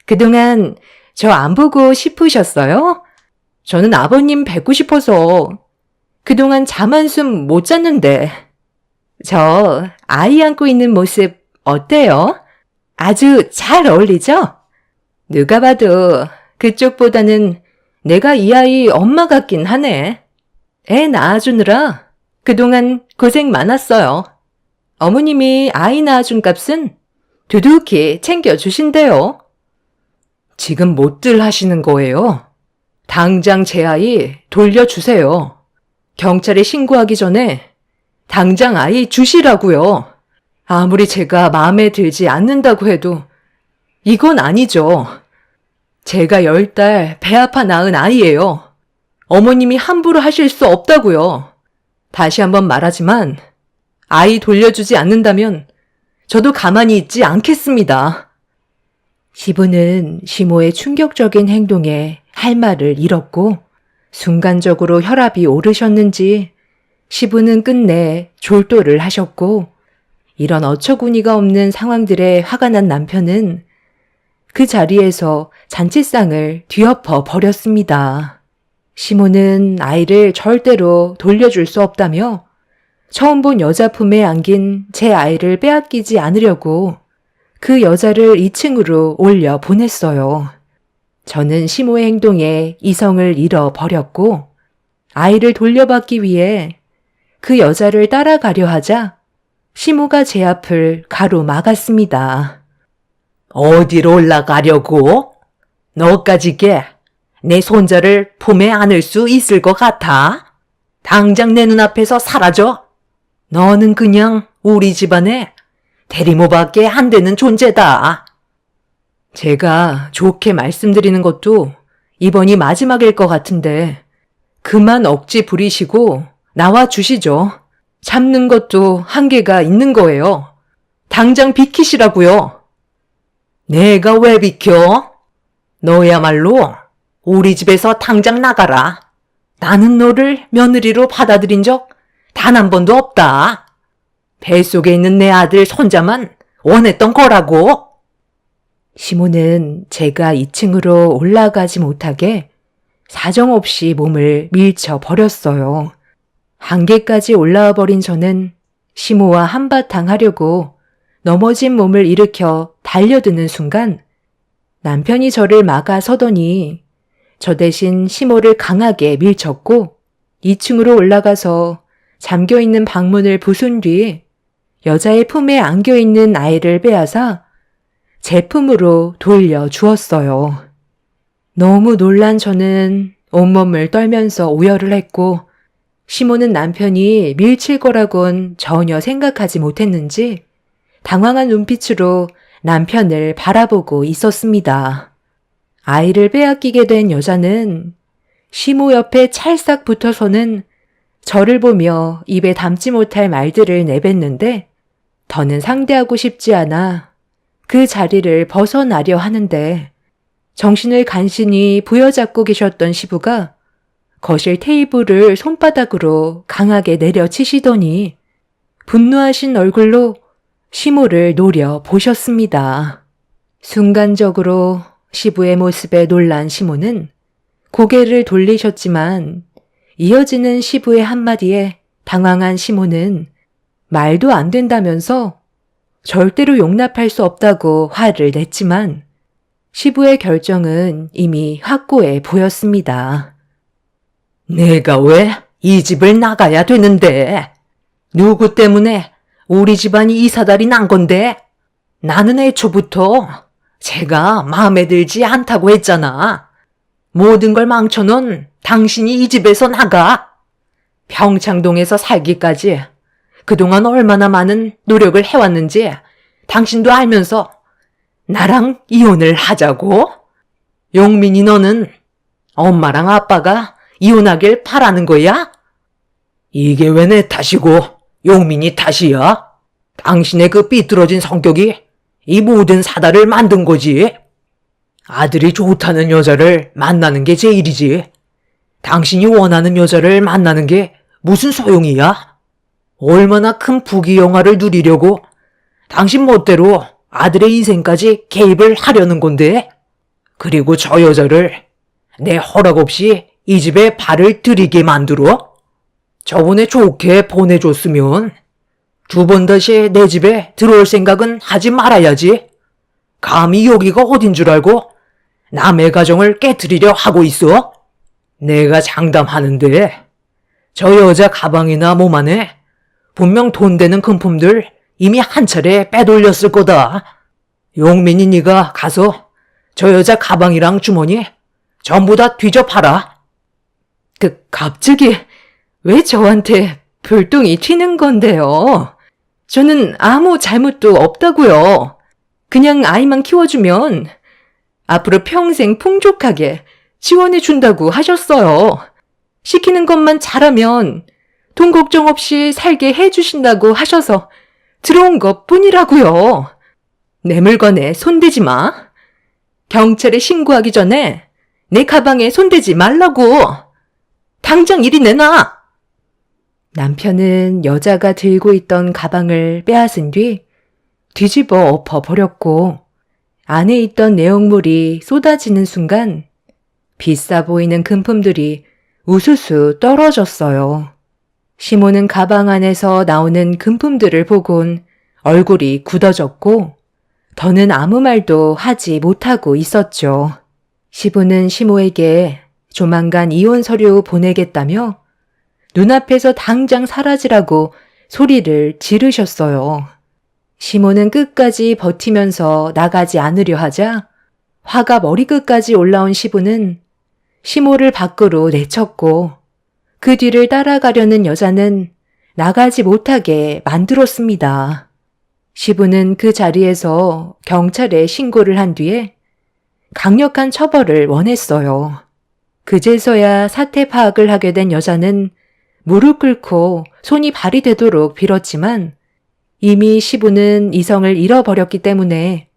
그동안 저 안 보고 싶으셨어요? 저는 아버님 뵙고 싶어서 그동안 잠 한숨 못 잤는데. 저 아이 안고 있는 모습 어때요? 아주 잘 어울리죠? 누가 봐도 그쪽보다는 내가 이 아이 엄마 같긴 하네. 애 낳아주느라 그동안 고생 많았어요. 어머님이 아이 낳아준 값은 두둑히 챙겨주신대요. 지금 못들 하시는 거예요? 당장 제 아이 돌려주세요. 경찰에 신고하기 전에 당장 아이 주시라고요. 아무리 제가 마음에 들지 않는다고 해도 이건 아니죠. 제가 10달 배 아파 낳은 아이예요. 어머님이 함부로 하실 수 없다고요. 다시 한번 말하지만 아이 돌려주지 않는다면 저도 가만히 있지 않겠습니다. 시부는 시모의 충격적인 행동에 할 말을 잃었고 순간적으로 혈압이 오르셨는지 시부는 끝내 졸도를 하셨고 이런 어처구니가 없는 상황들에 화가 난 남편은 그 자리에서 잔치상을 뒤엎어 버렸습니다. 시모는 아이를 절대로 돌려줄 수 없다며 처음 본 여자 품에 안긴 제 아이를 빼앗기지 않으려고 그 여자를 2층으로 올려 보냈어요. 저는 시모의 행동에 이성을 잃어버렸고 아이를 돌려받기 위해 그 여자를 따라가려 하자 시모가 제 앞을 가로막았습니다. 어디로 올라가려고? 너까지게 내 손자를 품에 안을 수 있을 것 같아? 당장 내 눈앞에서 사라져. 너는 그냥 우리 집안에 대리모밖에 안 되는 존재다. 제가 좋게 말씀드리는 것도 이번이 마지막일 것 같은데 그만 억지 부리시고 나와 주시죠. 참는 것도 한계가 있는 거예요. 당장 비키시라고요. 내가 왜 비켜? 너야말로 우리 집에서 당장 나가라. 나는 너를 며느리로 받아들인 적 단 한 번도 없다. 뱃속에 있는 내 아들 손자만 원했던 거라고. 시모는 제가 2층으로 올라가지 못하게 사정없이 몸을 밀쳐 버렸어요. 한계까지 올라와 버린 저는 시모와 한바탕 하려고 넘어진 몸을 일으켜 달려드는 순간 남편이 저를 막아 서더니 저 대신 시모를 강하게 밀쳤고 2층으로 올라가서 잠겨있는 방문을 부순 뒤 여자의 품에 안겨있는 아이를 빼앗아 제 품으로 돌려 주었어요. 너무 놀란 저는 온몸을 떨면서 오열을 했고 시모는 남편이 밀칠 거라곤 전혀 생각하지 못했는지 당황한 눈빛으로 남편을 바라보고 있었습니다. 아이를 빼앗기게 된 여자는 시모 옆에 찰싹 붙어서는 저를 보며 입에 담지 못할 말들을 내뱉는데 더는 상대하고 싶지 않아 그 자리를 벗어나려 하는데 정신을 간신히 부여잡고 계셨던 시부가 거실 테이블을 손바닥으로 강하게 내려치시더니 분노하신 얼굴로 시모를 노려 보셨습니다. 순간적으로 시부의 모습에 놀란 시모는 고개를 돌리셨지만 이어지는 시부의 한마디에 당황한 시모는 말도 안 된다면서 절대로 용납할 수 없다고 화를 냈지만 시부의 결정은 이미 확고해 보였습니다. 내가 왜 이 집을 나가야 되는데? 누구 때문에 우리 집안이 이 사달이 난 건데? 나는 애초부터 제가 마음에 들지 않다고 했잖아. 모든 걸 망쳐놓은 당신이 이 집에서 나가. 평창동에서 살기까지 그동안 얼마나 많은 노력을 해왔는지 당신도 알면서 나랑 이혼을 하자고? 용민이 너는 엄마랑 아빠가 이혼하길 바라는 거야? 이게 왜 내 탓이고 용민이 탓이야? 당신의 그 삐뚤어진 성격이 이 모든 사달을 만든 거지. 아들이 좋다는 여자를 만나는 게 제일이지. 당신이 원하는 여자를 만나는 게 무슨 소용이야? 얼마나 큰 부귀영화를 누리려고 당신 멋대로 아들의 인생까지 개입을 하려는 건데? 그리고 저 여자를 내 허락 없이 이 집에 발을 들이게 만들어? 저번에 좋게 보내줬으면 두 번 다시 내 집에 들어올 생각은 하지 말아야지. 감히 여기가 어딘 줄 알고 남의 가정을 깨트리려 하고 있어? 내가 장담하는데 저 여자 가방이나 몸 안에 분명 돈 되는 금품들 이미 한 차례 빼돌렸을 거다. 용민이 네가 가서 저 여자 가방이랑 주머니 전부 다 뒤져 팔아. 갑자기 왜 저한테 불똥이 튀는 건데요? 저는 아무 잘못도 없다고요. 그냥 아이만 키워주면 앞으로 평생 풍족하게 지원해 준다고 하셨어요. 시키는 것만 잘하면 돈 걱정 없이 살게 해주신다고 하셔서 들어온 것 뿐이라고요. 내 물건에 손대지 마. 경찰에 신고하기 전에 내 가방에 손대지 말라고. 당장 이리 내놔. 남편은 여자가 들고 있던 가방을 빼앗은 뒤 뒤집어 엎어버렸고 안에 있던 내용물이 쏟아지는 순간 비싸 보이는 금품들이 우수수 떨어졌어요. 시모는 가방 안에서 나오는 금품들을 보곤 얼굴이 굳어졌고 더는 아무 말도 하지 못하고 있었죠. 시부는 시모에게 조만간 이혼 서류 보내겠다며 눈앞에서 당장 사라지라고 소리를 지르셨어요. 시모는 끝까지 버티면서 나가지 않으려 하자 화가 머리끝까지 올라온 시부는 시모를 밖으로 내쳤고 그 뒤를 따라가려는 여자는 나가지 못하게 만들었습니다. 시부는 그 자리에서 경찰에 신고를 한 뒤에 강력한 처벌을 원했어요. 그제서야 사태 파악을 하게 된 여자는 무릎 꿇고 손이 발이 되도록 빌었지만 이미 시부는 이성을 잃어버렸기 때문에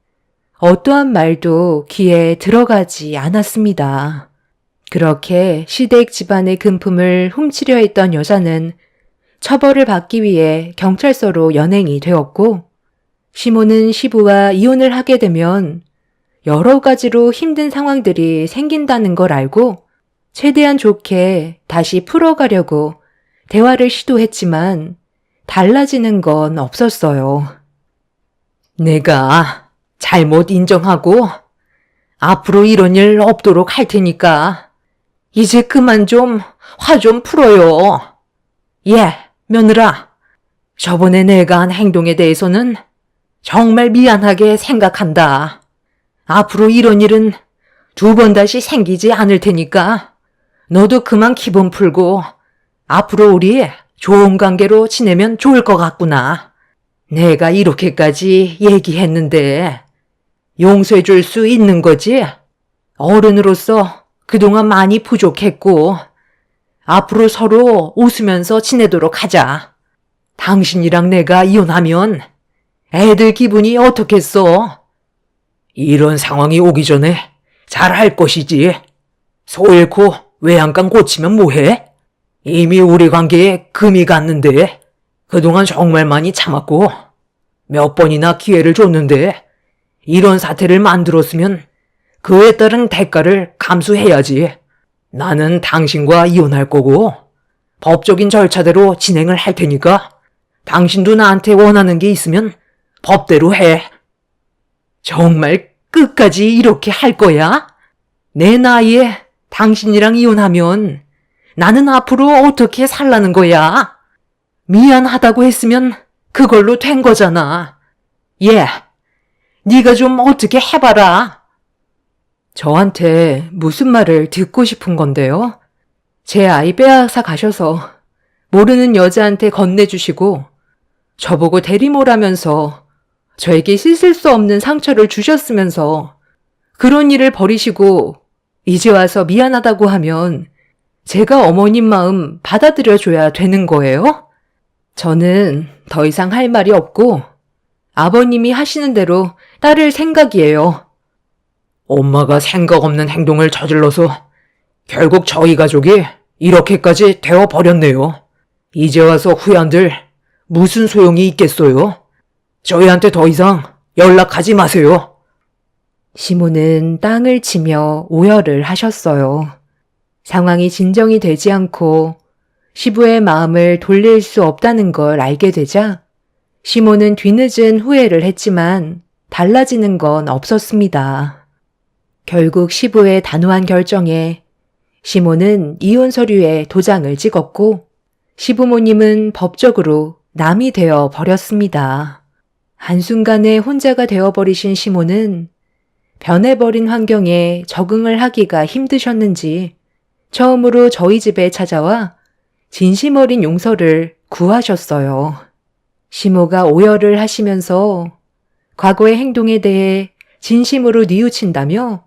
어떠한 말도 귀에 들어가지 않았습니다. 그렇게 시댁 집안의 금품을 훔치려 했던 여자는 처벌을 받기 위해 경찰서로 연행이 되었고 시모는 시부와 이혼을 하게 되면 여러 가지로 힘든 상황들이 생긴다는 걸 알고 최대한 좋게 다시 풀어가려고 대화를 시도했지만 달라지는 건 없었어요. 내가 잘못 인정하고 앞으로 이런 일 없도록 할 테니까 이제 그만 좀 화 좀 풀어요. 예, 며느라. 저번에 내가 한 행동에 대해서는 정말 미안하게 생각한다. 앞으로 이런 일은 2번 다시 생기지 않을 테니까 너도 그만 기분 풀고 앞으로 우리 좋은 관계로 지내면 좋을 것 같구나. 내가 이렇게까지 얘기했는데 용서해 줄 수 있는 거지? 어른으로서 그동안 많이 부족했고 앞으로 서로 웃으면서 지내도록 하자. 당신이랑 내가 이혼하면 애들 기분이 어떻겠어? 이런 상황이 오기 전에 잘할 것이지. 소 잃고 외양간 고치면 뭐해? 이미 우리 관계에 금이 갔는데 그동안 정말 많이 참았고 몇 번이나 기회를 줬는데 이런 사태를 만들었으면 그에 따른 대가를 감수해야지. 나는 당신과 이혼할 거고 법적인 절차대로 진행을 할 테니까 당신도 나한테 원하는 게 있으면 법대로 해. 정말 끝까지 이렇게 할 거야? 내 나이에 당신이랑 이혼하면 나는 앞으로 어떻게 살라는 거야? 미안하다고 했으면 그걸로 된 거잖아. 예, 네가 좀 어떻게 해봐라. 저한테 무슨 말을 듣고 싶은 건데요? 제 아이 빼앗아 가셔서 모르는 여자한테 건네주시고 저보고 대리모라면서 저에게 씻을 수 없는 상처를 주셨으면서 그런 일을 버리시고 이제 와서 미안하다고 하면 제가 어머님 마음 받아들여줘야 되는 거예요? 저는 더 이상 할 말이 없고 아버님이 하시는 대로 따를 생각이에요. 엄마가 생각 없는 행동을 저질러서 결국 저희 가족이 이렇게까지 되어버렸네요. 이제 와서 후회한들 무슨 소용이 있겠어요? 저희한테 더 이상 연락하지 마세요. 시모는 땅을 치며 오열을 하셨어요. 상황이 진정이 되지 않고 시부의 마음을 돌릴 수 없다는 걸 알게 되자 시모는 뒤늦은 후회를 했지만 달라지는 건 없었습니다. 결국 시부의 단호한 결정에 시모는 이혼 서류에 도장을 찍었고 시부모님은 법적으로 남이 되어 버렸습니다. 한순간에 혼자가 되어버리신 시모는 변해버린 환경에 적응을 하기가 힘드셨는지 처음으로 저희 집에 찾아와 진심 어린 용서를 구하셨어요. 시모가 오열을 하시면서 과거의 행동에 대해 진심으로 뉘우친다며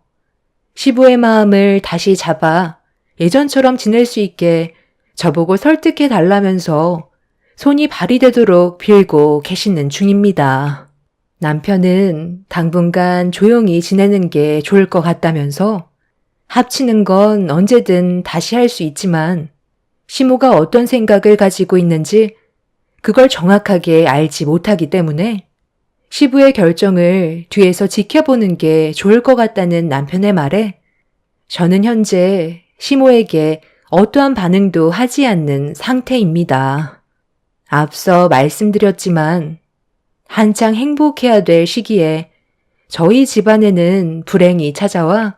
시부의 마음을 다시 잡아 예전처럼 지낼 수 있게 저보고 설득해 달라면서 손이 발이 되도록 빌고 계시는 중입니다. 남편은 당분간 조용히 지내는 게 좋을 것 같다면서 합치는 건 언제든 다시 할 수 있지만 시모가 어떤 생각을 가지고 있는지 그걸 정확하게 알지 못하기 때문에 시부의 결정을 뒤에서 지켜보는 게 좋을 것 같다는 남편의 말에 저는 현재 시모에게 어떠한 반응도 하지 않는 상태입니다. 앞서 말씀드렸지만 한창 행복해야 될 시기에 저희 집안에는 불행이 찾아와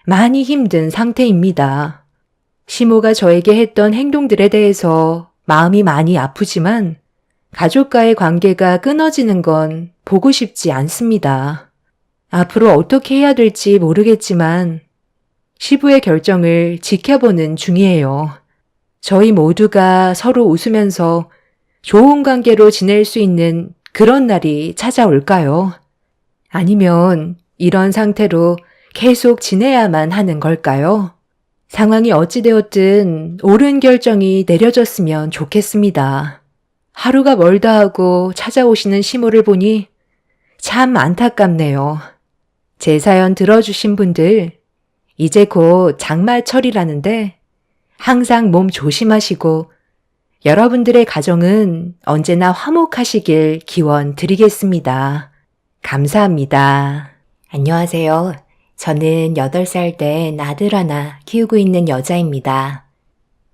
많이 힘든 상태입니다. 시모가 저에게 했던 행동들에 대해서 마음이 많이 아프지만 가족과의 관계가 끊어지는 건 보고 싶지 않습니다. 앞으로 어떻게 해야 될지 모르겠지만 시부의 결정을 지켜보는 중이에요. 저희 모두가 서로 웃으면서 좋은 관계로 지낼 수 있는 그런 날이 찾아올까요? 아니면 이런 상태로 계속 지내야만 하는 걸까요? 상황이 어찌되었든 옳은 결정이 내려졌으면 좋겠습니다. 하루가 멀다 하고 찾아오시는 시모를 보니 참 안타깝네요. 제 사연 들어주신 분들, 이제 곧 장마철이라는데 항상 몸 조심하시고 여러분들의 가정은 언제나 화목하시길 기원 드리겠습니다. 감사합니다. 안녕하세요. 저는 8살 된 아들 하나 키우고 있는 여자입니다.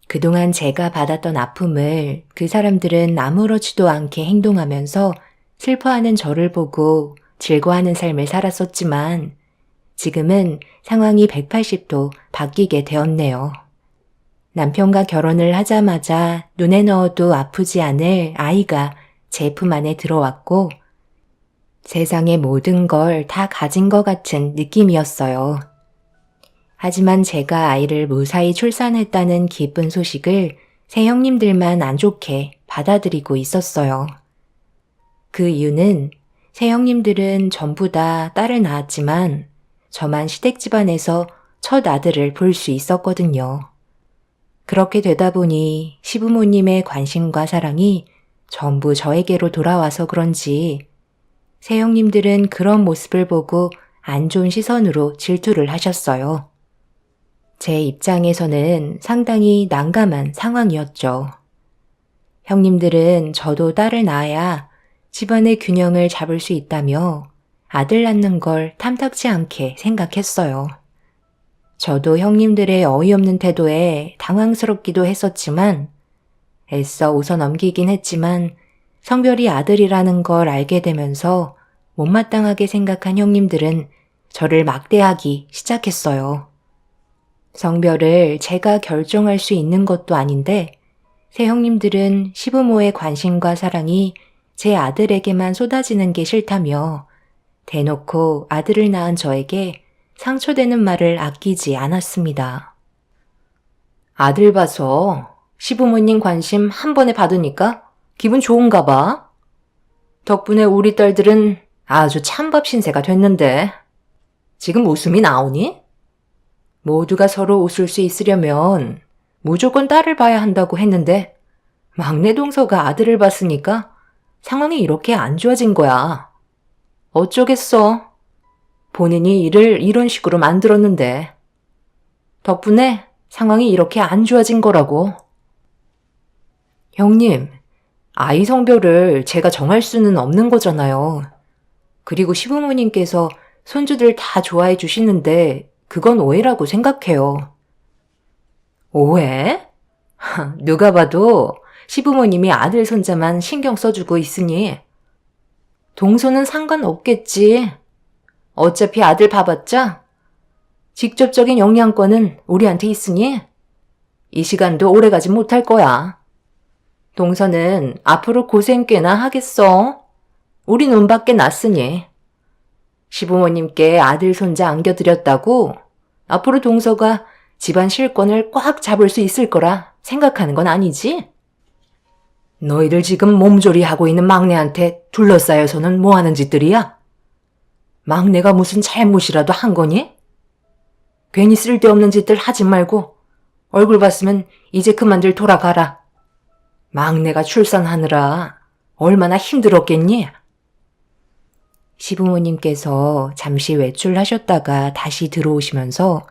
그동안 제가 받았던 아픔을 그 사람들은 아무렇지도 않게 행동하면서 슬퍼하는 저를 보고 즐거워하는 삶을 살았었지만 지금은 상황이 180도 바뀌게 되었네요. 남편과 결혼을 하자마자 눈에 넣어도 아프지 않을 아이가 제 품 안에 들어왔고 세상의 모든 걸 다 가진 것 같은 느낌이었어요. 하지만 제가 아이를 무사히 출산했다는 기쁜 소식을 새 형님들만 안 좋게 받아들이고 있었어요. 그 이유는 새 형님들은 전부 다 딸을 낳았지만 저만 시댁 집안에서 첫 아들을 볼 수 있었거든요. 그렇게 되다 보니 시부모님의 관심과 사랑이 전부 저에게로 돌아와서 그런지 새 형님들은 그런 모습을 보고 안 좋은 시선으로 질투를 하셨어요. 제 입장에서는 상당히 난감한 상황이었죠. 형님들은 저도 딸을 낳아야 집안의 균형을 잡을 수 있다며 아들 낳는 걸 탐탁지 않게 생각했어요. 저도 형님들의 어이없는 태도에 당황스럽기도 했었지만 애써 웃어넘기긴 했지만 성별이 아들이라는 걸 알게 되면서 못마땅하게 생각한 형님들은 저를 막대하기 시작했어요. 성별을 제가 결정할 수 있는 것도 아닌데 새 형님들은 시부모의 관심과 사랑이 제 아들에게만 쏟아지는 게 싫다며 대놓고 아들을 낳은 저에게 상처되는 말을 아끼지 않았습니다. 아들 봐서 시부모님 관심 한 번에 받으니까 기분 좋은가 봐. 덕분에 우리 딸들은 아주 찬밥 신세가 됐는데 지금 웃음이 나오니? 모두가 서로 웃을 수 있으려면 무조건 딸을 봐야 한다고 했는데 막내 동서가 아들을 봤으니까 상황이 이렇게 안 좋아진 거야. 어쩌겠어. 본인이 일을 이런 식으로 만들었는데 덕분에 상황이 이렇게 안 좋아진 거라고. 형님, 아이 성별을 제가 정할 수는 없는 거잖아요. 그리고 시부모님께서 손주들 다 좋아해 주시는데 그건 오해라고 생각해요. 오해? 누가 봐도 시부모님이 아들 손자만 신경 써주고 있으니 동서는 상관없겠지. 어차피 아들 봐봤자 직접적인 영향권은 우리한테 있으니 이 시간도 오래가지 못할 거야. 동서는 앞으로 고생 꽤나 하겠어. 우리 눈밖에 났으니. 시부모님께 아들 손자 안겨드렸다고 앞으로 동서가 집안 실권을 꽉 잡을 수 있을 거라 생각하는 건 아니지? 너희들 지금 몸조리하고 있는 막내한테 둘러싸여서는 뭐하는 짓들이야? 막내가 무슨 잘못이라도 한 거니? 괜히 쓸데없는 짓들 하지 말고 얼굴 봤으면 이제 그만들 돌아가라. 막내가 출산하느라 얼마나 힘들었겠니? 시부모님께서 잠시 외출하셨다가 다시 들어오시면서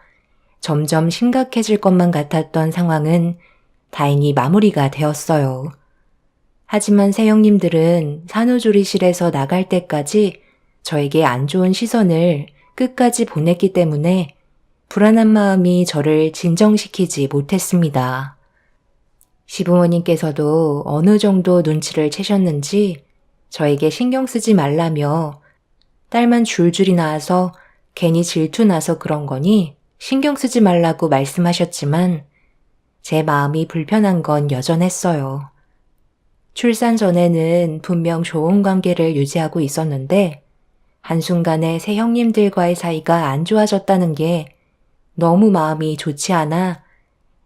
점점 심각해질 것만 같았던 상황은 다행히 마무리가 되었어요. 하지만 새형님들은 산후조리실에서 나갈 때까지 저에게 안 좋은 시선을 끝까지 보냈기 때문에 불안한 마음이 저를 진정시키지 못했습니다. 시부모님께서도 어느 정도 눈치를 채셨는지 저에게 신경 쓰지 말라며 딸만 줄줄이 낳아서 괜히 질투나서 그런 거니 신경 쓰지 말라고 말씀하셨지만 제 마음이 불편한 건 여전했어요. 출산 전에는 분명 좋은 관계를 유지하고 있었는데 한순간에 새 형님들과의 사이가 안 좋아졌다는 게 너무 마음이 좋지 않아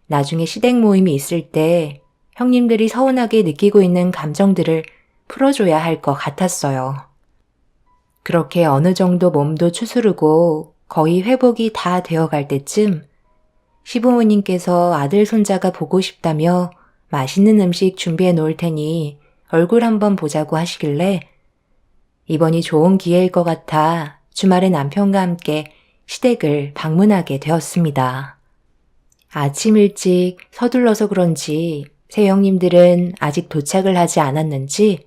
나중에 시댁 모임이 있을 때 형님들이 서운하게 느끼고 있는 감정들을 풀어줘야 할 것 같았어요. 그렇게 어느 정도 몸도 추스르고 거의 회복이 다 되어갈 때쯤 시부모님께서 아들 손자가 보고 싶다며 맛있는 음식 준비해 놓을 테니 얼굴 한번 보자고 하시길래 이번이 좋은 기회일 것 같아 주말에 남편과 함께 시댁을 방문하게 되었습니다. 아침 일찍 서둘러서 그런지 새 형님들은 아직 도착을 하지 않았는지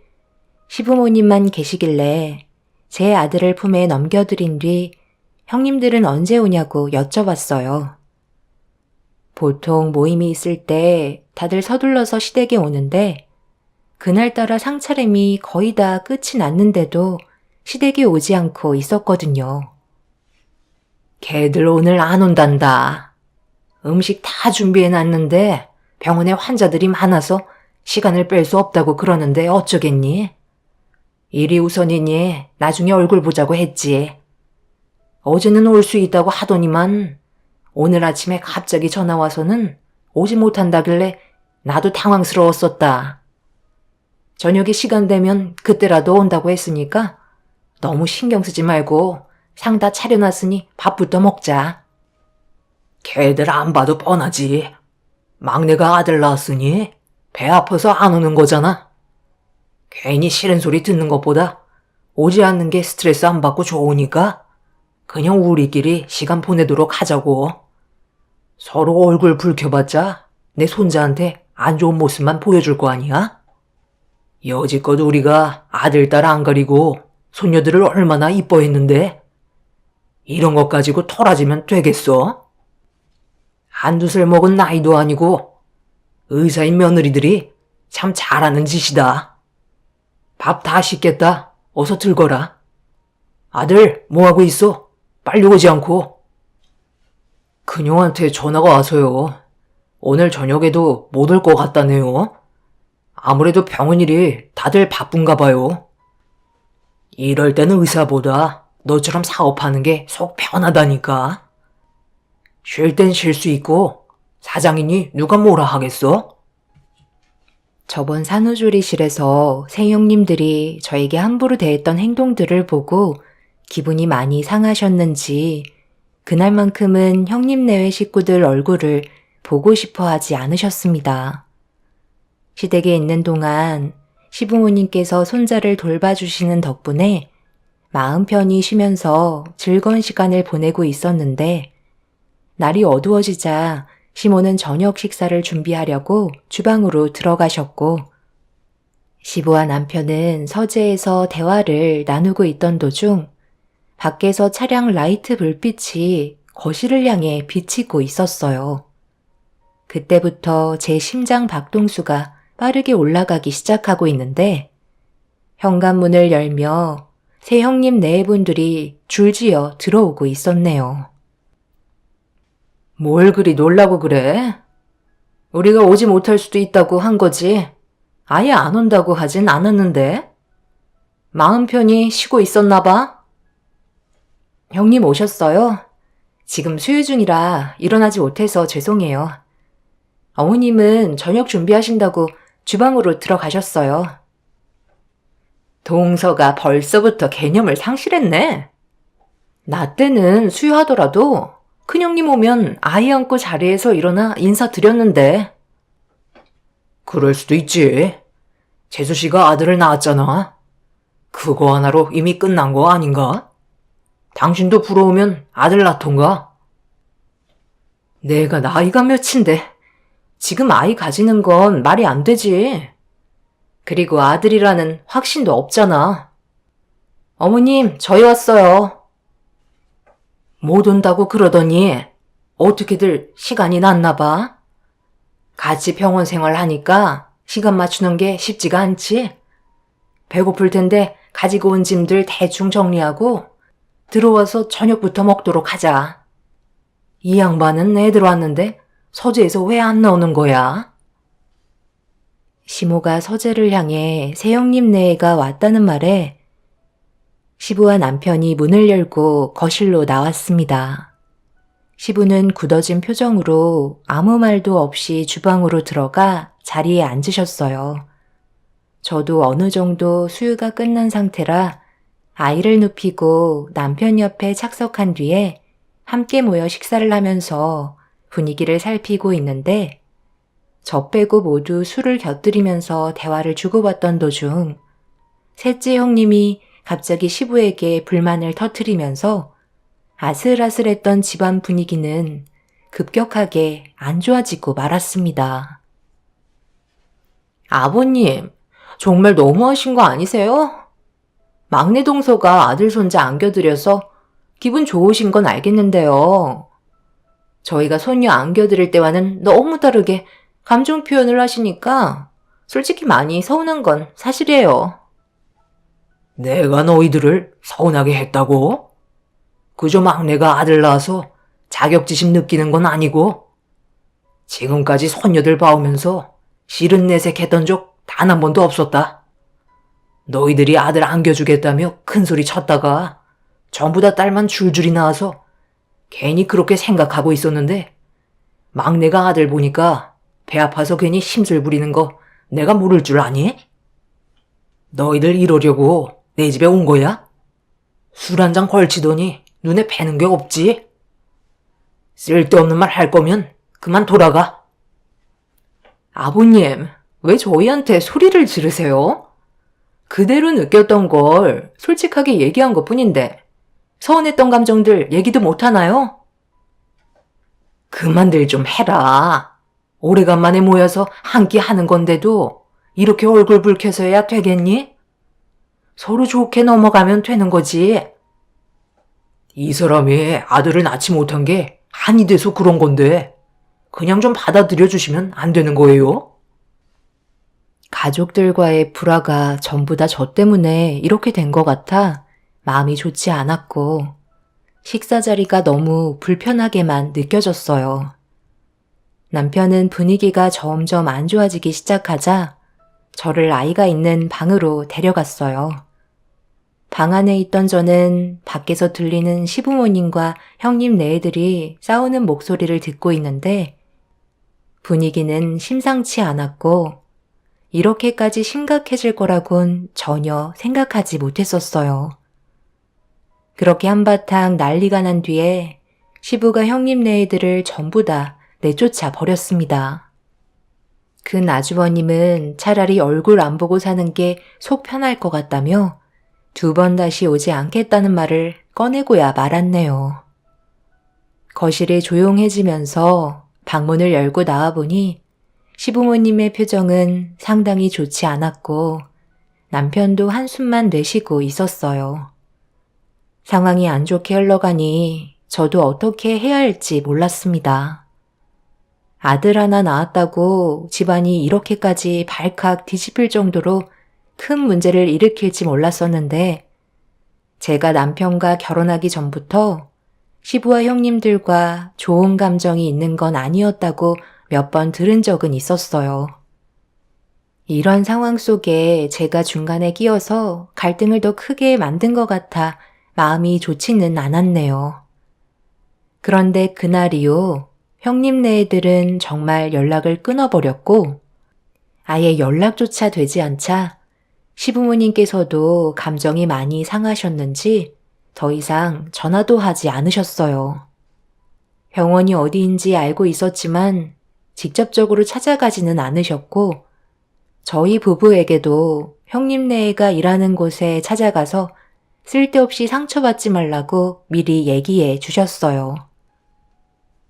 시부모님만 계시길래 제 아들을 품에 넘겨드린 뒤 형님들은 언제 오냐고 여쭤봤어요. 보통 모임이 있을 때 다들 서둘러서 시댁에 오는데 그날따라 상차림이 거의 다 끝이 났는데도 시댁에 오지 않고 있었거든요. 걔들 오늘 안 온단다. 음식 다 준비해놨는데 병원에 환자들이 많아서 시간을 뺄 수 없다고 그러는데 어쩌겠니? 일이 우선이니 나중에 얼굴 보자고 했지. 어제는 올 수 있다고 하더니만 오늘 아침에 갑자기 전화 와서는 오지 못한다길래 나도 당황스러웠었다. 저녁에 시간 되면 그때라도 온다고 했으니까 너무 신경 쓰지 말고 상 다 차려놨으니 밥부터 먹자. 걔들 안 봐도 뻔하지. 막내가 아들 낳았으니 배 아파서 안 오는 거잖아. 괜히 싫은 소리 듣는 것보다 오지 않는 게 스트레스 안 받고 좋으니까 그냥 우리끼리 시간 보내도록 하자고. 서로 얼굴 붉혀봤자 내 손자한테 안 좋은 모습만 보여줄 거 아니야? 여지껏 우리가 아들, 딸 안 가리고 손녀들을 얼마나 이뻐했는데 이런 것 가지고 토라지면 되겠어? 한두 살 먹은 나이도 아니고 의사인 며느리들이 참 잘하는 짓이다. 밥 다 식겠다. 어서 들거라. 아들, 뭐하고 있어? 빨리 오지 않고. 그녀한테 전화가 와서요. 오늘 저녁에도 못 올 것 같다네요. 아무래도 병원 일이 다들 바쁜가 봐요. 이럴 때는 의사보다 너처럼 사업하는 게 속 편하다니까. 쉴 땐 쉴 수 있고 사장이니 누가 뭐라 하겠어? 저번 산후조리실에서 새 형님들이 저에게 함부로 대했던 행동들을 보고 기분이 많이 상하셨는지 그날만큼은 형님 내외 식구들 얼굴을 보고 싶어 하지 않으셨습니다. 시댁에 있는 동안 시부모님께서 손자를 돌봐주시는 덕분에 마음 편히 쉬면서 즐거운 시간을 보내고 있었는데 날이 어두워지자 시모는 저녁 식사를 준비하려고 주방으로 들어가셨고 시부와 남편은 서재에서 대화를 나누고 있던 도중 밖에서 차량 라이트 불빛이 거실을 향해 비치고 있었어요. 그때부터 제 심장 박동수가 빠르게 올라가기 시작하고 있는데 현관문을 열며 새 형님 네 분들이 줄지어 들어오고 있었네요. 뭘 그리 놀라고 그래? 우리가 오지 못할 수도 있다고 한 거지. 아예 안 온다고 하진 않았는데. 마음 편히 쉬고 있었나 봐. 형님 오셨어요? 지금 수유 중이라 일어나지 못해서 죄송해요. 어머님은 저녁 준비하신다고 주방으로 들어가셨어요. 동서가 벌써부터 개념을 상실했네. 나 때는 수유하더라도 큰형님 오면 아이 안고 자리에서 일어나 인사드렸는데. 그럴 수도 있지. 재수씨가 아들을 낳았잖아. 그거 하나로 이미 끝난 거 아닌가? 당신도 부러우면 아들 낳던가. 내가 나이가 몇인데 지금 아이 가지는 건 말이 안 되지. 그리고 아들이라는 확신도 없잖아. 어머님, 저희 왔어요. 못 온다고 그러더니 어떻게들 시간이 났나 봐. 같이 병원 생활하니까 시간 맞추는 게 쉽지가 않지. 배고플 텐데 가지고 온 짐들 대충 정리하고 들어와서 저녁부터 먹도록 하자. 이 양반은 애들 왔는데 서재에서 왜 안 나오는 거야? 시모가 서재를 향해 새형님 네가 왔다는 말에 시부와 남편이 문을 열고 거실로 나왔습니다. 시부는 굳어진 표정으로 아무 말도 없이 주방으로 들어가 자리에 앉으셨어요. 저도 어느 정도 수유가 끝난 상태라 아이를 눕히고 남편 옆에 착석한 뒤에 함께 모여 식사를 하면서 분위기를 살피고 있는데 저 빼고 모두 술을 곁들이면서 대화를 주고받던 도중 셋째 형님이 갑자기 시부에게 불만을 터뜨리면서 아슬아슬했던 집안 분위기는 급격하게 안 좋아지고 말았습니다. 아버님, 정말 너무하신 거 아니세요? 막내 동서가 아들 손자 안겨드려서 기분 좋으신 건 알겠는데요. 저희가 손녀 안겨드릴 때와는 너무 다르게 감정 표현을 하시니까 솔직히 많이 서운한 건 사실이에요. 내가 너희들을 서운하게 했다고? 그저 막내가 아들 낳아서 자격지심 느끼는 건 아니고 지금까지 손녀들 봐오면서 싫은 내색했던 적 단 한 번도 없었다. 너희들이 아들 안겨주겠다며 큰소리 쳤다가 전부 다 딸만 줄줄이 낳아서 괜히 그렇게 생각하고 있었는데 막내가 아들 보니까 배 아파서 괜히 심술 부리는 거 내가 모를 줄 아니? 너희들 이러려고 내 집에 온 거야? 술 한 잔 걸치더니 눈에 뵈는 게 없지? 쓸데없는 말 할 거면 그만 돌아가. 아버님, 왜 저희한테 소리를 지르세요? 그대로 느꼈던 걸 솔직하게 얘기한 것뿐인데 서운했던 감정들 얘기도 못하나요? 그만들 좀 해라. 오래간만에 모여서 한 끼 하는 건데도 이렇게 얼굴 붉혀서 해야 되겠니? 서로 좋게 넘어가면 되는 거지. 이 사람이 아들을 낳지 못한 게 한이 돼서 그런 건데 그냥 좀 받아들여 주시면 안 되는 거예요? 가족들과의 불화가 전부 다 저 때문에 이렇게 된 것 같아 마음이 좋지 않았고 식사 자리가 너무 불편하게만 느껴졌어요. 남편은 분위기가 점점 안 좋아지기 시작하자 저를 아이가 있는 방으로 데려갔어요. 방 안에 있던 저는 밖에서 들리는 시부모님과 형님 네들이 싸우는 목소리를 듣고 있는데 분위기는 심상치 않았고 이렇게까지 심각해질 거라곤 전혀 생각하지 못했었어요. 그렇게 한바탕 난리가 난 뒤에 시부가 형님 네들을 전부 다 내쫓아 버렸습니다. 큰 아주버님은 차라리 얼굴 안 보고 사는 게 속 편할 것 같다며 2번 다시 오지 않겠다는 말을 꺼내고야 말았네요. 거실이 조용해지면서 방문을 열고 나와보니 시부모님의 표정은 상당히 좋지 않았고 남편도 한숨만 내쉬고 있었어요. 상황이 안 좋게 흘러가니 저도 어떻게 해야 할지 몰랐습니다. 아들 하나 낳았다고 집안이 이렇게까지 발칵 뒤집힐 정도로 큰 문제를 일으킬지 몰랐었는데 제가 남편과 결혼하기 전부터 시부와 형님들과 좋은 감정이 있는 건 아니었다고 몇 번 들은 적은 있었어요. 이런 상황 속에 제가 중간에 끼어서 갈등을 더 크게 만든 것 같아 마음이 좋지는 않았네요. 그런데 그날 이후 형님네들은 정말 연락을 끊어버렸고 아예 연락조차 되지 않자 시부모님께서도 감정이 많이 상하셨는지 더 이상 전화도 하지 않으셨어요. 병원이 어디인지 알고 있었지만 직접적으로 찾아가지는 않으셨고 저희 부부에게도 형님네가 일하는 곳에 찾아가서 쓸데없이 상처받지 말라고 미리 얘기해 주셨어요.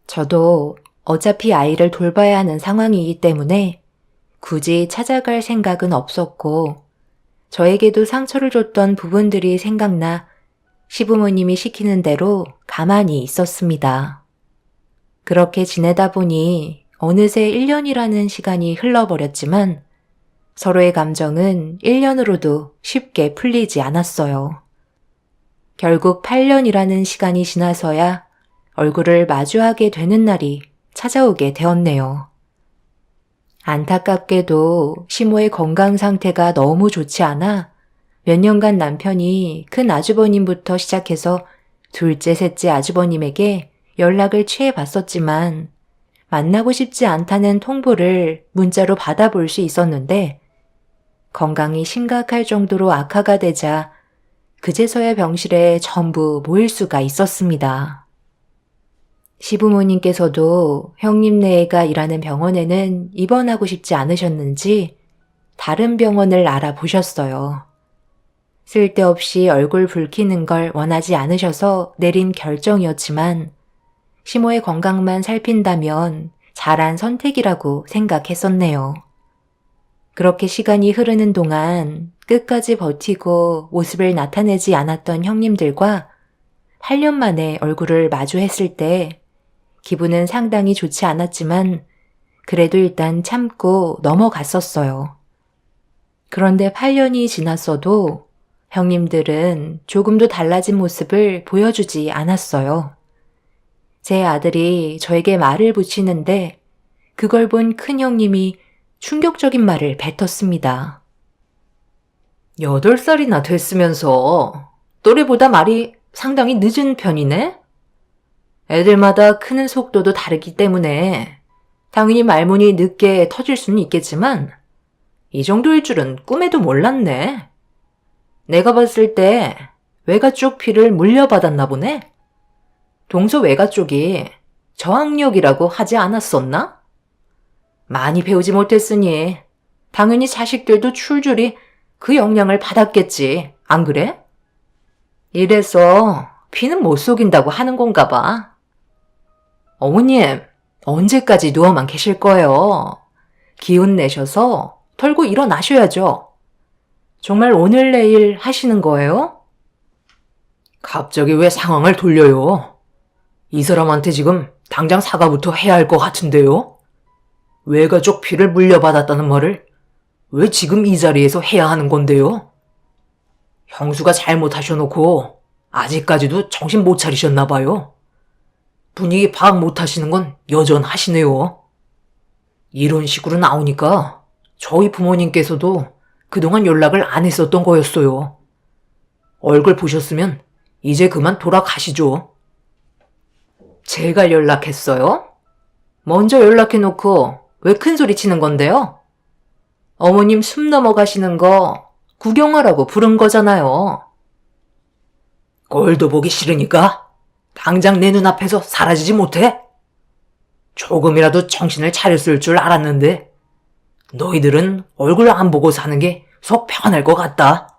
저도 어차피 아이를 돌봐야 하는 상황이기 때문에 굳이 찾아갈 생각은 없었고 저에게도 상처를 줬던 부분들이 생각나 시부모님이 시키는 대로 가만히 있었습니다. 그렇게 지내다 보니 어느새 1년이라는 시간이 흘러버렸지만 서로의 감정은 1년으로도 쉽게 풀리지 않았어요. 결국 8년이라는 시간이 지나서야 얼굴을 마주하게 되는 날이 찾아오게 되었네요. 안타깝게도 시모의 건강 상태가 너무 좋지 않아 몇 년간 남편이 큰 아주버님부터 시작해서 둘째, 셋째 아주버님에게 연락을 취해봤었지만 만나고 싶지 않다는 통보를 문자로 받아볼 수 있었는데 건강이 심각할 정도로 악화가 되자 그제서야 병실에 전부 모일 수가 있었습니다. 시부모님께서도 형님네가 일하는 병원에는 입원하고 싶지 않으셨는지 다른 병원을 알아보셨어요. 쓸데없이 얼굴 붉히는 걸 원하지 않으셔서 내린 결정이었지만 시모의 건강만 살핀다면 잘한 선택이라고 생각했었네요. 그렇게 시간이 흐르는 동안 끝까지 버티고 모습을 나타내지 않았던 형님들과 8년 만에 얼굴을 마주했을 때 기분은 상당히 좋지 않았지만 그래도 일단 참고 넘어갔었어요. 그런데 8년이 지났어도 형님들은 조금도 달라진 모습을 보여주지 않았어요. 제 아들이 저에게 말을 붙이는데 그걸 본 큰형님이 충격적인 말을 뱉었습니다. 8살이나 됐으면서 또래보다 말이 상당히 늦은 편이네? 애들마다 크는 속도도 다르기 때문에 당연히 말문이 늦게 터질 수는 있겠지만 이 정도일 줄은 꿈에도 몰랐네. 내가 봤을 때 외가 쪽 피를 물려받았나 보네? 동서 외가 쪽이 저항력이라고 하지 않았었나? 많이 배우지 못했으니 당연히 자식들도 출줄이 그 영향을 받았겠지, 안 그래? 이래서 피는 못 속인다고 하는 건가 봐. 어머님, 언제까지 누워만 계실 거예요? 기운 내셔서 털고 일어나셔야죠. 정말 오늘 내일 하시는 거예요? 갑자기 왜 상황을 돌려요? 이 사람한테 지금 당장 사과부터 해야 할 것 같은데요? 외가족 피를 물려받았다는 말을 왜 지금 이 자리에서 해야 하는 건데요? 형수가 잘못하셔놓고 아직까지도 정신 못 차리셨나 봐요. 분위기 파악 못하시는 건 여전하시네요. 이런 식으로 나오니까 저희 부모님께서도 그동안 연락을 안 했었던 거였어요. 얼굴 보셨으면 이제 그만 돌아가시죠. 제가 연락했어요? 먼저 연락해놓고 왜 큰소리 치는 건데요? 어머님 숨 넘어가시는 거 구경하라고 부른 거잖아요. 꼴도 보기 싫으니까 당장 내 눈앞에서 사라지지 못해? 조금이라도 정신을 차렸을 줄 알았는데 너희들은 얼굴 안 보고 사는 게 속 편할 것 같다.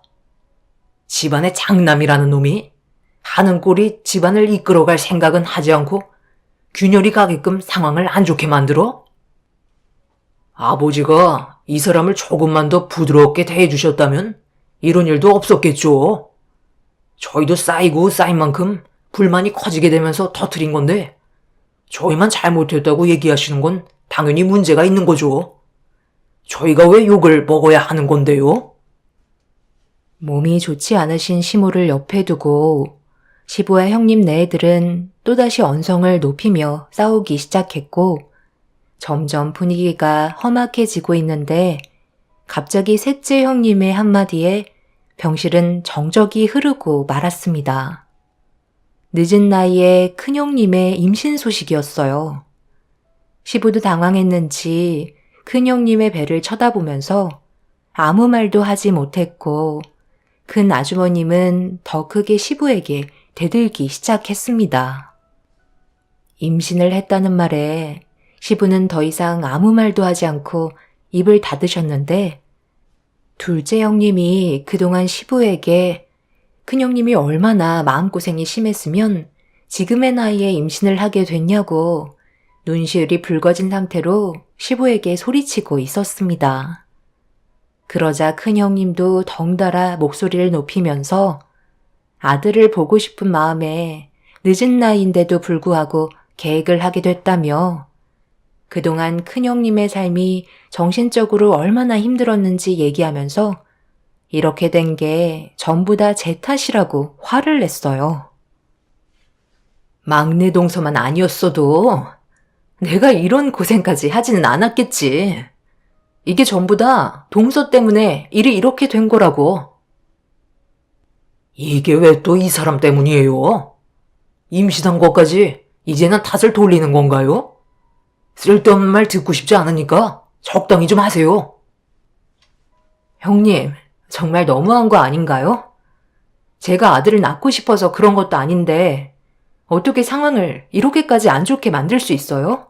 집안의 장남이라는 놈이 하는 꼴이 집안을 이끌어갈 생각은 하지 않고 균열이 가게끔 상황을 안 좋게 만들어? 아버지가 이 사람을 조금만 더 부드럽게 대해주셨다면 이런 일도 없었겠죠. 저희도 쌓이고 쌓인 만큼 불만이 커지게 되면서 터뜨린 건데 저희만 잘못했다고 얘기하시는 건 당연히 문제가 있는 거죠. 저희가 왜 욕을 먹어야 하는 건데요? 몸이 좋지 않으신 시모를 옆에 두고 시부와 형님 네들은 또다시 언성을 높이며 싸우기 시작했고 점점 분위기가 험악해지고 있는데 갑자기 셋째 형님의 한마디에 병실은 정적이 흐르고 말았습니다. 늦은 나이에 큰형님의 임신 소식이었어요. 시부도 당황했는지 큰형님의 배를 쳐다보면서 아무 말도 하지 못했고 큰 아주머님은 더 크게 시부에게 대들기 시작했습니다. 임신을 했다는 말에 시부는 더 이상 아무 말도 하지 않고 입을 닫으셨는데 둘째 형님이 그동안 시부에게 큰형님이 얼마나 마음고생이 심했으면 지금의 나이에 임신을 하게 됐냐고 눈시울이 붉어진 상태로 시부에게 소리치고 있었습니다. 그러자 큰형님도 덩달아 목소리를 높이면서 아들을 보고 싶은 마음에 늦은 나이인데도 불구하고 계획을 하게 됐다며 그동안 큰형님의 삶이 정신적으로 얼마나 힘들었는지 얘기하면서 이렇게 된 게 전부 다 제 탓이라고 화를 냈어요. 막내 동서만 아니었어도 내가 이런 고생까지 하지는 않았겠지. 이게 전부 다 동서 때문에 일이 이렇게 된 거라고. 이게 왜 또 이 사람 때문이에요? 임신한 것까지 이제는 탓을 돌리는 건가요? 쓸데없는 말 듣고 싶지 않으니까 적당히 좀 하세요. 형님, 정말 너무한 거 아닌가요? 제가 아들을 낳고 싶어서 그런 것도 아닌데 어떻게 상황을 이렇게까지 안 좋게 만들 수 있어요?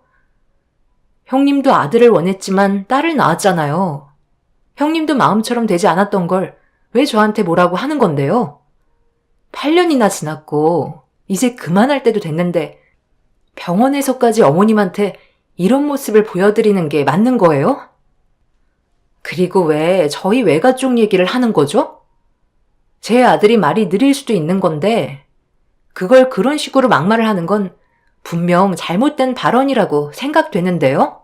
형님도 아들을 원했지만 딸을 낳았잖아요. 형님도 마음처럼 되지 않았던 걸 왜 저한테 뭐라고 하는 건데요? 8년이나 지났고 이제 그만할 때도 됐는데 병원에서까지 어머님한테 이런 모습을 보여드리는 게 맞는 거예요? 그리고 왜 저희 외가 쪽 얘기를 하는 거죠? 제 아들이 말이 느릴 수도 있는 건데 그걸 그런 식으로 막말을 하는 건 분명 잘못된 발언이라고 생각되는데요?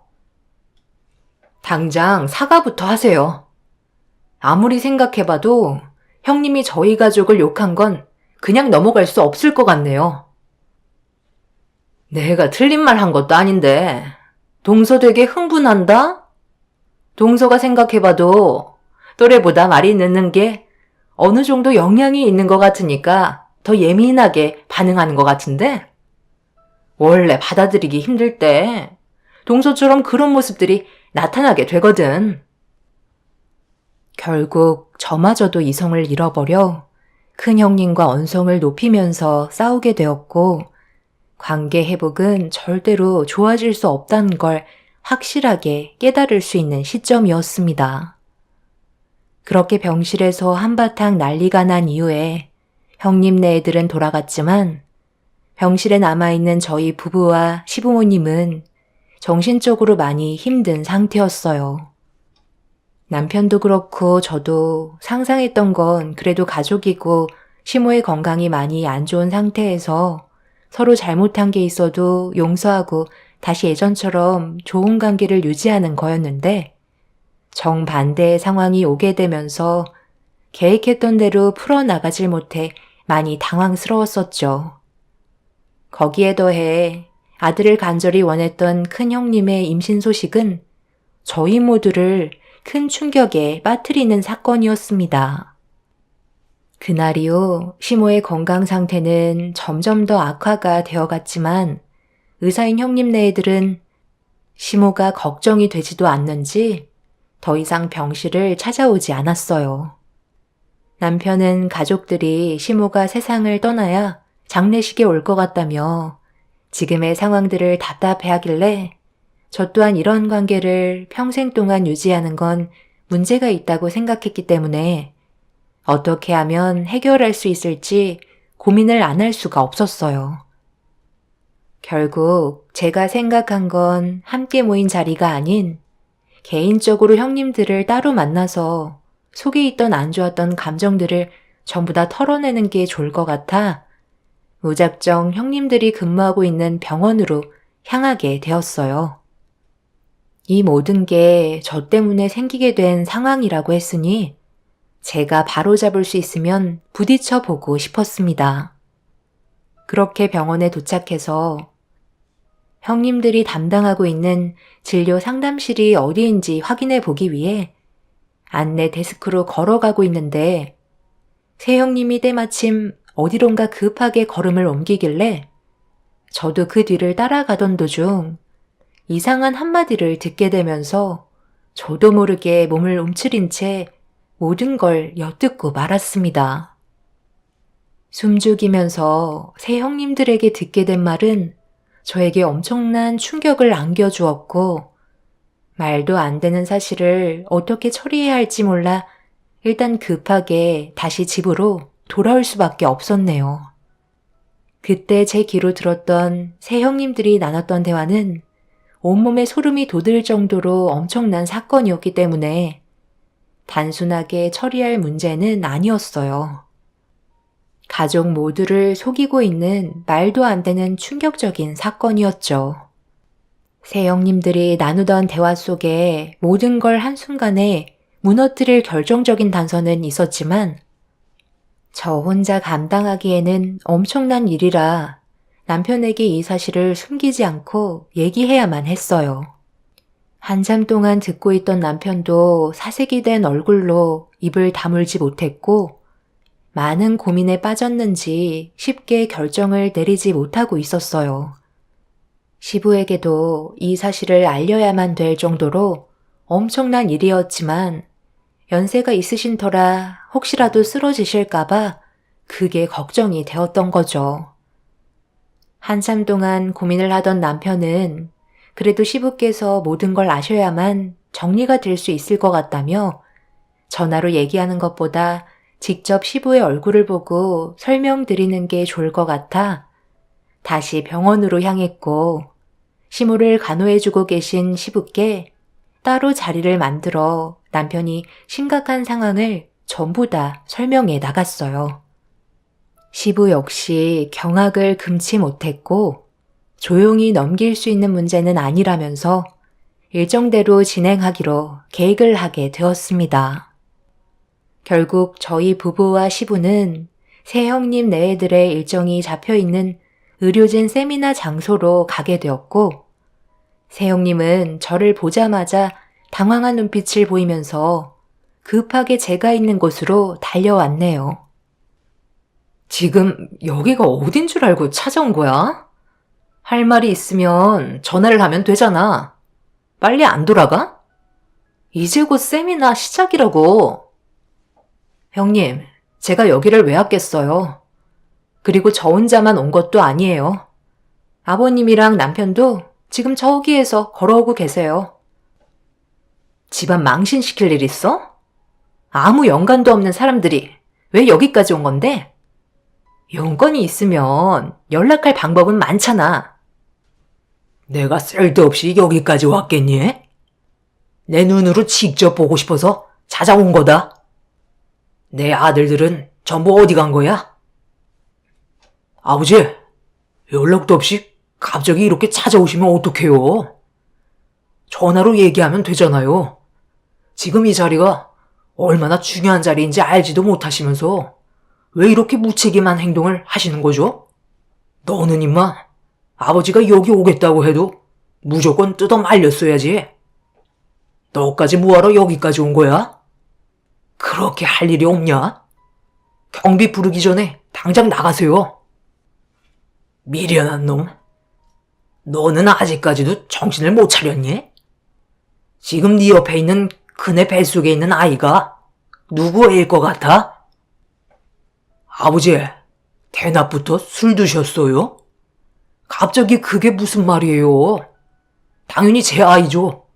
당장 사과부터 하세요. 아무리 생각해봐도 형님이 저희 가족을 욕한 건 그냥 넘어갈 수 없을 것 같네요. 내가 틀린 말 한 것도 아닌데 동서 되게 흥분한다? 동서가 생각해봐도 또래보다 말이 늦는 게 어느 정도 영향이 있는 것 같으니까 더 예민하게 반응하는 것 같은데 원래 받아들이기 힘들 때 동서처럼 그런 모습들이 나타나게 되거든. 결국 저마저도 이성을 잃어버려 큰형님과 언성을 높이면서 싸우게 되었고 관계 회복은 절대로 좋아질 수 없다는 걸 확실하게 깨달을 수 있는 시점이었습니다. 그렇게 병실에서 한바탕 난리가 난 이후에 형님네 애들은 돌아갔지만 병실에 남아있는 저희 부부와 시부모님은 정신적으로 많이 힘든 상태였어요. 남편도 그렇고 저도 상상했던 건 그래도 가족이고 시모의 건강이 많이 안 좋은 상태에서 서로 잘못한 게 있어도 용서하고 다시 예전처럼 좋은 관계를 유지하는 거였는데 정반대의 상황이 오게 되면서 계획했던 대로 풀어나가질 못해 많이 당황스러웠었죠. 거기에 더해 아들을 간절히 원했던 큰형님의 임신 소식은 저희 모두를 큰 충격에 빠뜨리는 사건이었습니다. 그날 이후 시모의 건강 상태는 점점 더 악화가 되어갔지만 의사인 형님네들은 시모가 걱정이 되지도 않는지 더 이상 병실을 찾아오지 않았어요. 남편은 가족들이 시모가 세상을 떠나야 장례식에 올 것 같다며 지금의 상황들을 답답해하길래 저 또한 이런 관계를 평생 동안 유지하는 건 문제가 있다고 생각했기 때문에 어떻게 하면 해결할 수 있을지 고민을 안 할 수가 없었어요. 결국 제가 생각한 건 함께 모인 자리가 아닌 개인적으로 형님들을 따로 만나서 속에 있던 안 좋았던 감정들을 전부 다 털어내는 게 좋을 것 같아 무작정 형님들이 근무하고 있는 병원으로 향하게 되었어요. 이 모든 게 저 때문에 생기게 된 상황이라고 했으니 제가 바로잡을 수 있으면 부딪혀 보고 싶었습니다. 그렇게 병원에 도착해서 형님들이 담당하고 있는 진료 상담실이 어디인지 확인해 보기 위해 안내 데스크로 걸어가고 있는데 새 형님이 때마침 어디론가 급하게 걸음을 옮기길래 저도 그 뒤를 따라가던 도중 이상한 한마디를 듣게 되면서 저도 모르게 몸을 움츠린 채 모든 걸 엿듣고 말았습니다. 숨죽이면서 새 형님들에게 듣게 된 말은 저에게 엄청난 충격을 안겨주었고 말도 안 되는 사실을 어떻게 처리해야 할지 몰라 일단 급하게 다시 집으로 돌아올 수밖에 없었네요. 그때 제 귀로 들었던 새 형님들이 나눴던 대화는 온몸에 소름이 돋을 정도로 엄청난 사건이었기 때문에 단순하게 처리할 문제는 아니었어요. 가족 모두를 속이고 있는 말도 안 되는 충격적인 사건이었죠. 새 형님들이 나누던 대화 속에 모든 걸 한순간에 무너뜨릴 결정적인 단서는 있었지만 저 혼자 감당하기에는 엄청난 일이라 남편에게 이 사실을 숨기지 않고 얘기해야만 했어요. 한참 동안 듣고 있던 남편도 사색이 된 얼굴로 입을 다물지 못했고 많은 고민에 빠졌는지 쉽게 결정을 내리지 못하고 있었어요. 시부에게도 이 사실을 알려야만 될 정도로 엄청난 일이었지만 연세가 있으신 터라 혹시라도 쓰러지실까봐 그게 걱정이 되었던 거죠. 한참 동안 고민을 하던 남편은 그래도 시부께서 모든 걸 아셔야만 정리가 될 수 있을 것 같다며 전화로 얘기하는 것보다 직접 시부의 얼굴을 보고 설명드리는 게 좋을 것 같아 다시 병원으로 향했고 시모를 간호해주고 계신 시부께 따로 자리를 만들어 남편이 심각한 상황을 전부 다 설명해 나갔어요. 시부 역시 경악을 금치 못했고 조용히 넘길 수 있는 문제는 아니라면서 일정대로 진행하기로 계획을 하게 되었습니다. 결국 저희 부부와 시부는 새 형님 네애들의 일정이 잡혀있는 의료진 세미나 장소로 가게 되었고 새 형님은 저를 보자마자 당황한 눈빛을 보이면서 급하게 제가 있는 곳으로 달려왔네요. 지금 여기가 어딘 줄 알고 찾아온 거야? 할 말이 있으면 전화를 하면 되잖아. 빨리 안 돌아가? 이제 곧 세미나 시작이라고. 형님, 제가 여기를 왜 왔겠어요? 그리고 저 혼자만 온 것도 아니에요. 아버님이랑 남편도 지금 저기에서 걸어오고 계세요. 집안 망신시킬 일 있어? 아무 연관도 없는 사람들이 왜 여기까지 온 건데? 연건이 있으면 연락할 방법은 많잖아. 내가 쓸데없이 여기까지 왔겠니? 내 눈으로 직접 보고 싶어서 찾아온 거다. 내 아들들은 전부 어디 간 거야? 아버지, 연락도 없이 갑자기 이렇게 찾아오시면 어떡해요? 전화로 얘기하면 되잖아요. 지금 이 자리가 얼마나 중요한 자리인지 알지도 못하시면서 왜 이렇게 무책임한 행동을 하시는 거죠? 너는 임마 아버지가 여기 오겠다고 해도 무조건 뜯어 말렸어야지. 너까지 뭐하러 여기까지 온 거야? 그렇게 할 일이 없냐? 경비 부르기 전에 당장 나가세요. 미련한 놈. 너는 아직까지도 정신을 못 차렸니? 지금 네 옆에 있는 그네 뱃속에 있는 아이가 누구 애일 것 같아? 아버지, 대낮부터 술 드셨어요? 갑자기 그게 무슨 말이에요? 당연히 제 아이죠.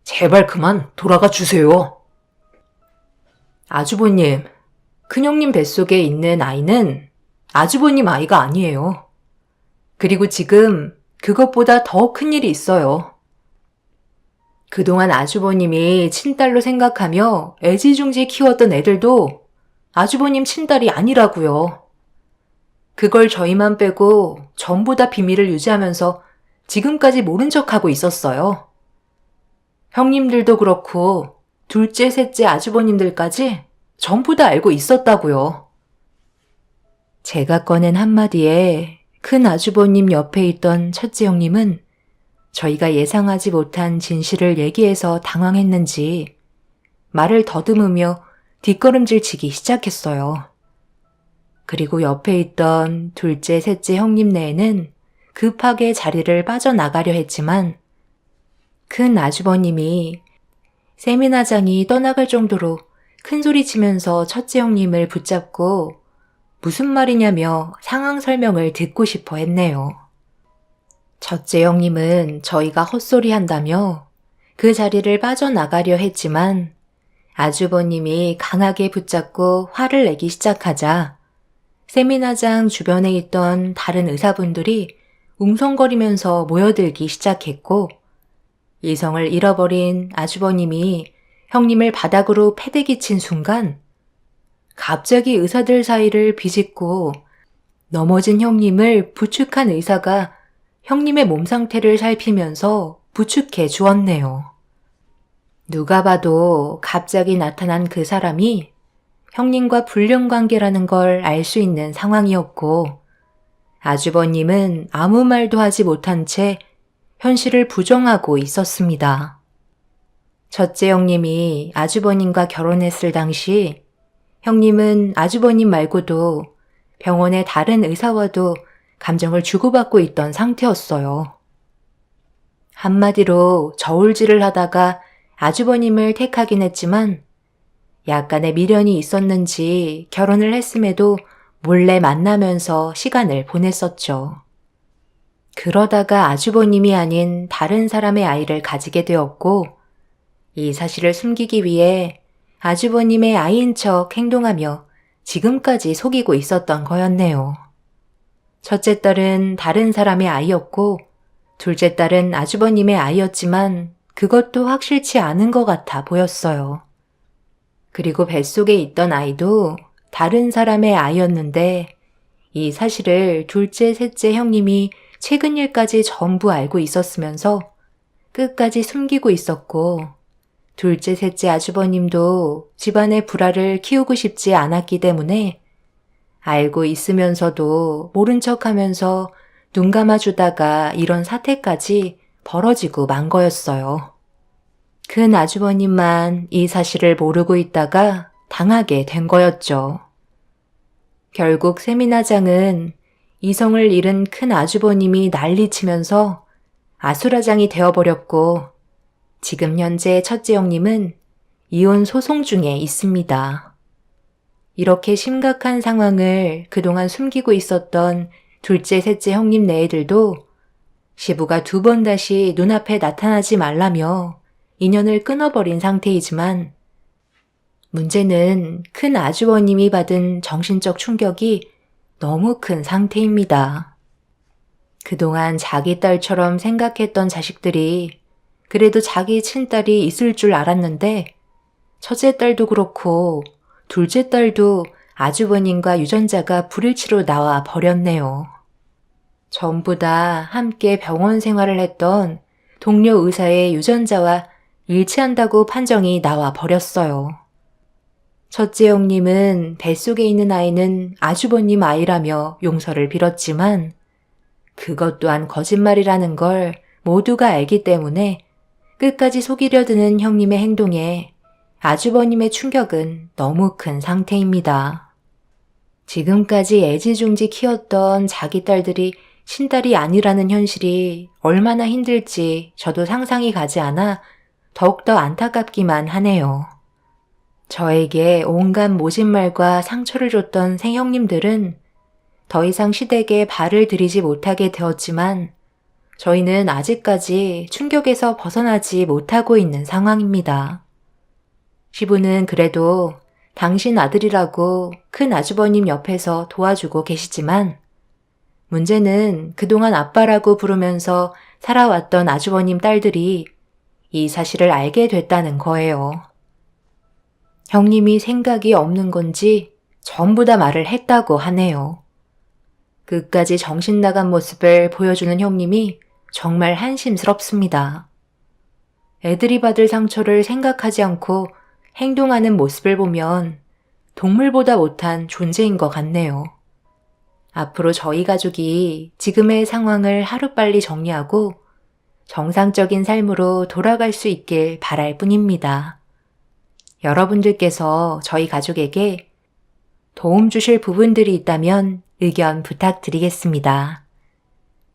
제발 그만 돌아가 주세요. 아주버님, 큰형님 뱃속에 있는 아이는 아주버님 아이가 아니에요. 그리고 지금 그것보다 더 큰 일이 있어요. 그동안 아주버님이 친딸로 생각하며 애지중지 키웠던 애들도 아주버님 친딸이 아니라고요. 그걸 저희만 빼고 전부 다 비밀을 유지하면서 지금까지 모른 척하고 있었어요. 형님들도 그렇고 둘째, 셋째 아주버님들까지 전부 다 알고 있었다고요. 제가 꺼낸 한마디에 큰 아주버님 옆에 있던 첫째 형님은 저희가 예상하지 못한 진실을 얘기해서 당황했는지 말을 더듬으며 뒷걸음질 치기 시작했어요. 그리고 옆에 있던 둘째, 셋째 형님 내에는 급하게 자리를 빠져나가려 했지만 큰 아주버님이 세미나장이 떠나갈 정도로 큰 소리 치면서 첫째 형님을 붙잡고 무슨 말이냐며 상황 설명을 듣고 싶어 했네요. 첫째 형님은 저희가 헛소리 한다며 그 자리를 빠져나가려 했지만 아주버님이 강하게 붙잡고 화를 내기 시작하자 세미나장 주변에 있던 다른 의사분들이 웅성거리면서 모여들기 시작했고 이성을 잃어버린 아주버님이 형님을 바닥으로 패대기 친 순간 갑자기 의사들 사이를 비집고 넘어진 형님을 부축한 의사가 형님의 몸 상태를 살피면서 부축해 주었네요. 누가 봐도 갑자기 나타난 그 사람이 형님과 불륜관계라는 걸 알 수 있는 상황이었고 아주버님은 아무 말도 하지 못한 채 현실을 부정하고 있었습니다. 첫째 형님이 아주버님과 결혼했을 당시 형님은 아주버님 말고도 병원의 다른 의사와도 감정을 주고받고 있던 상태였어요. 한마디로 저울질을 하다가 아주버님을 택하긴 했지만 약간의 미련이 있었는지 결혼을 했음에도 몰래 만나면서 시간을 보냈었죠. 그러다가 아주버님이 아닌 다른 사람의 아이를 가지게 되었고 이 사실을 숨기기 위해 아주버님의 아이인 척 행동하며 지금까지 속이고 있었던 거였네요. 첫째 딸은 다른 사람의 아이였고 둘째 딸은 아주버님의 아이였지만 그것도 확실치 않은 것 같아 보였어요. 그리고 뱃속에 있던 아이도 다른 사람의 아이였는데 이 사실을 둘째, 셋째 형님이 최근 일까지 전부 알고 있었으면서 끝까지 숨기고 있었고 둘째, 셋째 아주버님도 집안의 불화를 키우고 싶지 않았기 때문에 알고 있으면서도 모른 척하면서 눈 감아주다가 이런 사태까지 벌어지고 만 거였어요. 큰 아주버님만 이 사실을 모르고 있다가 당하게 된 거였죠. 결국 세미나장은 이성을 잃은 큰 아주버님이 난리치면서 아수라장이 되어버렸고 지금 현재 첫째 형님은 이혼 소송 중에 있습니다. 이렇게 심각한 상황을 그동안 숨기고 있었던 둘째, 셋째 형님 네애들도 시부가 2번 다시 눈앞에 나타나지 말라며 인연을 끊어버린 상태이지만 문제는 큰 아주버님이 받은 정신적 충격이 너무 큰 상태입니다. 그동안 자기 딸처럼 생각했던 자식들이 그래도 자기 친딸이 있을 줄 알았는데 첫째 딸도 그렇고 둘째 딸도 아주버님과 유전자가 불일치로 나와 버렸네요. 전부 다 함께 병원 생활을 했던 동료 의사의 유전자와 일치한다고 판정이 나와 버렸어요. 첫째 형님은 뱃속에 있는 아이는 아주버님 아이라며 용서를 빌었지만 그것 또한 거짓말이라는 걸 모두가 알기 때문에 끝까지 속이려 드는 형님의 행동에 아주버님의 충격은 너무 큰 상태입니다. 지금까지 애지중지 키웠던 자기 딸들이 친딸이 아니라는 현실이 얼마나 힘들지 저도 상상이 가지 않아 더욱더 안타깝기만 하네요. 저에게 온갖 모진말과 상처를 줬던 생형님들은 더 이상 시댁에 발을 들이지 못하게 되었지만 저희는 아직까지 충격에서 벗어나지 못하고 있는 상황입니다. 시부는 그래도 당신 아들이라고 큰 아주버님 옆에서 도와주고 계시지만 문제는 그동안 아빠라고 부르면서 살아왔던 아주버님 딸들이 이 사실을 알게 됐다는 거예요. 형님이 생각이 없는 건지 전부 다 말을 했다고 하네요. 끝까지 정신 나간 모습을 보여주는 형님이 정말 한심스럽습니다. 애들이 받을 상처를 생각하지 않고 행동하는 모습을 보면 동물보다 못한 존재인 것 같네요. 앞으로 저희 가족이 지금의 상황을 하루빨리 정리하고 정상적인 삶으로 돌아갈 수 있길 바랄 뿐입니다. 여러분들께서 저희 가족에게 도움 주실 부분들이 있다면 의견 부탁드리겠습니다.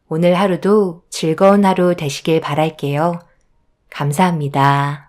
오늘 하루도 즐거운 하루 되시길 바랄게요. 감사합니다.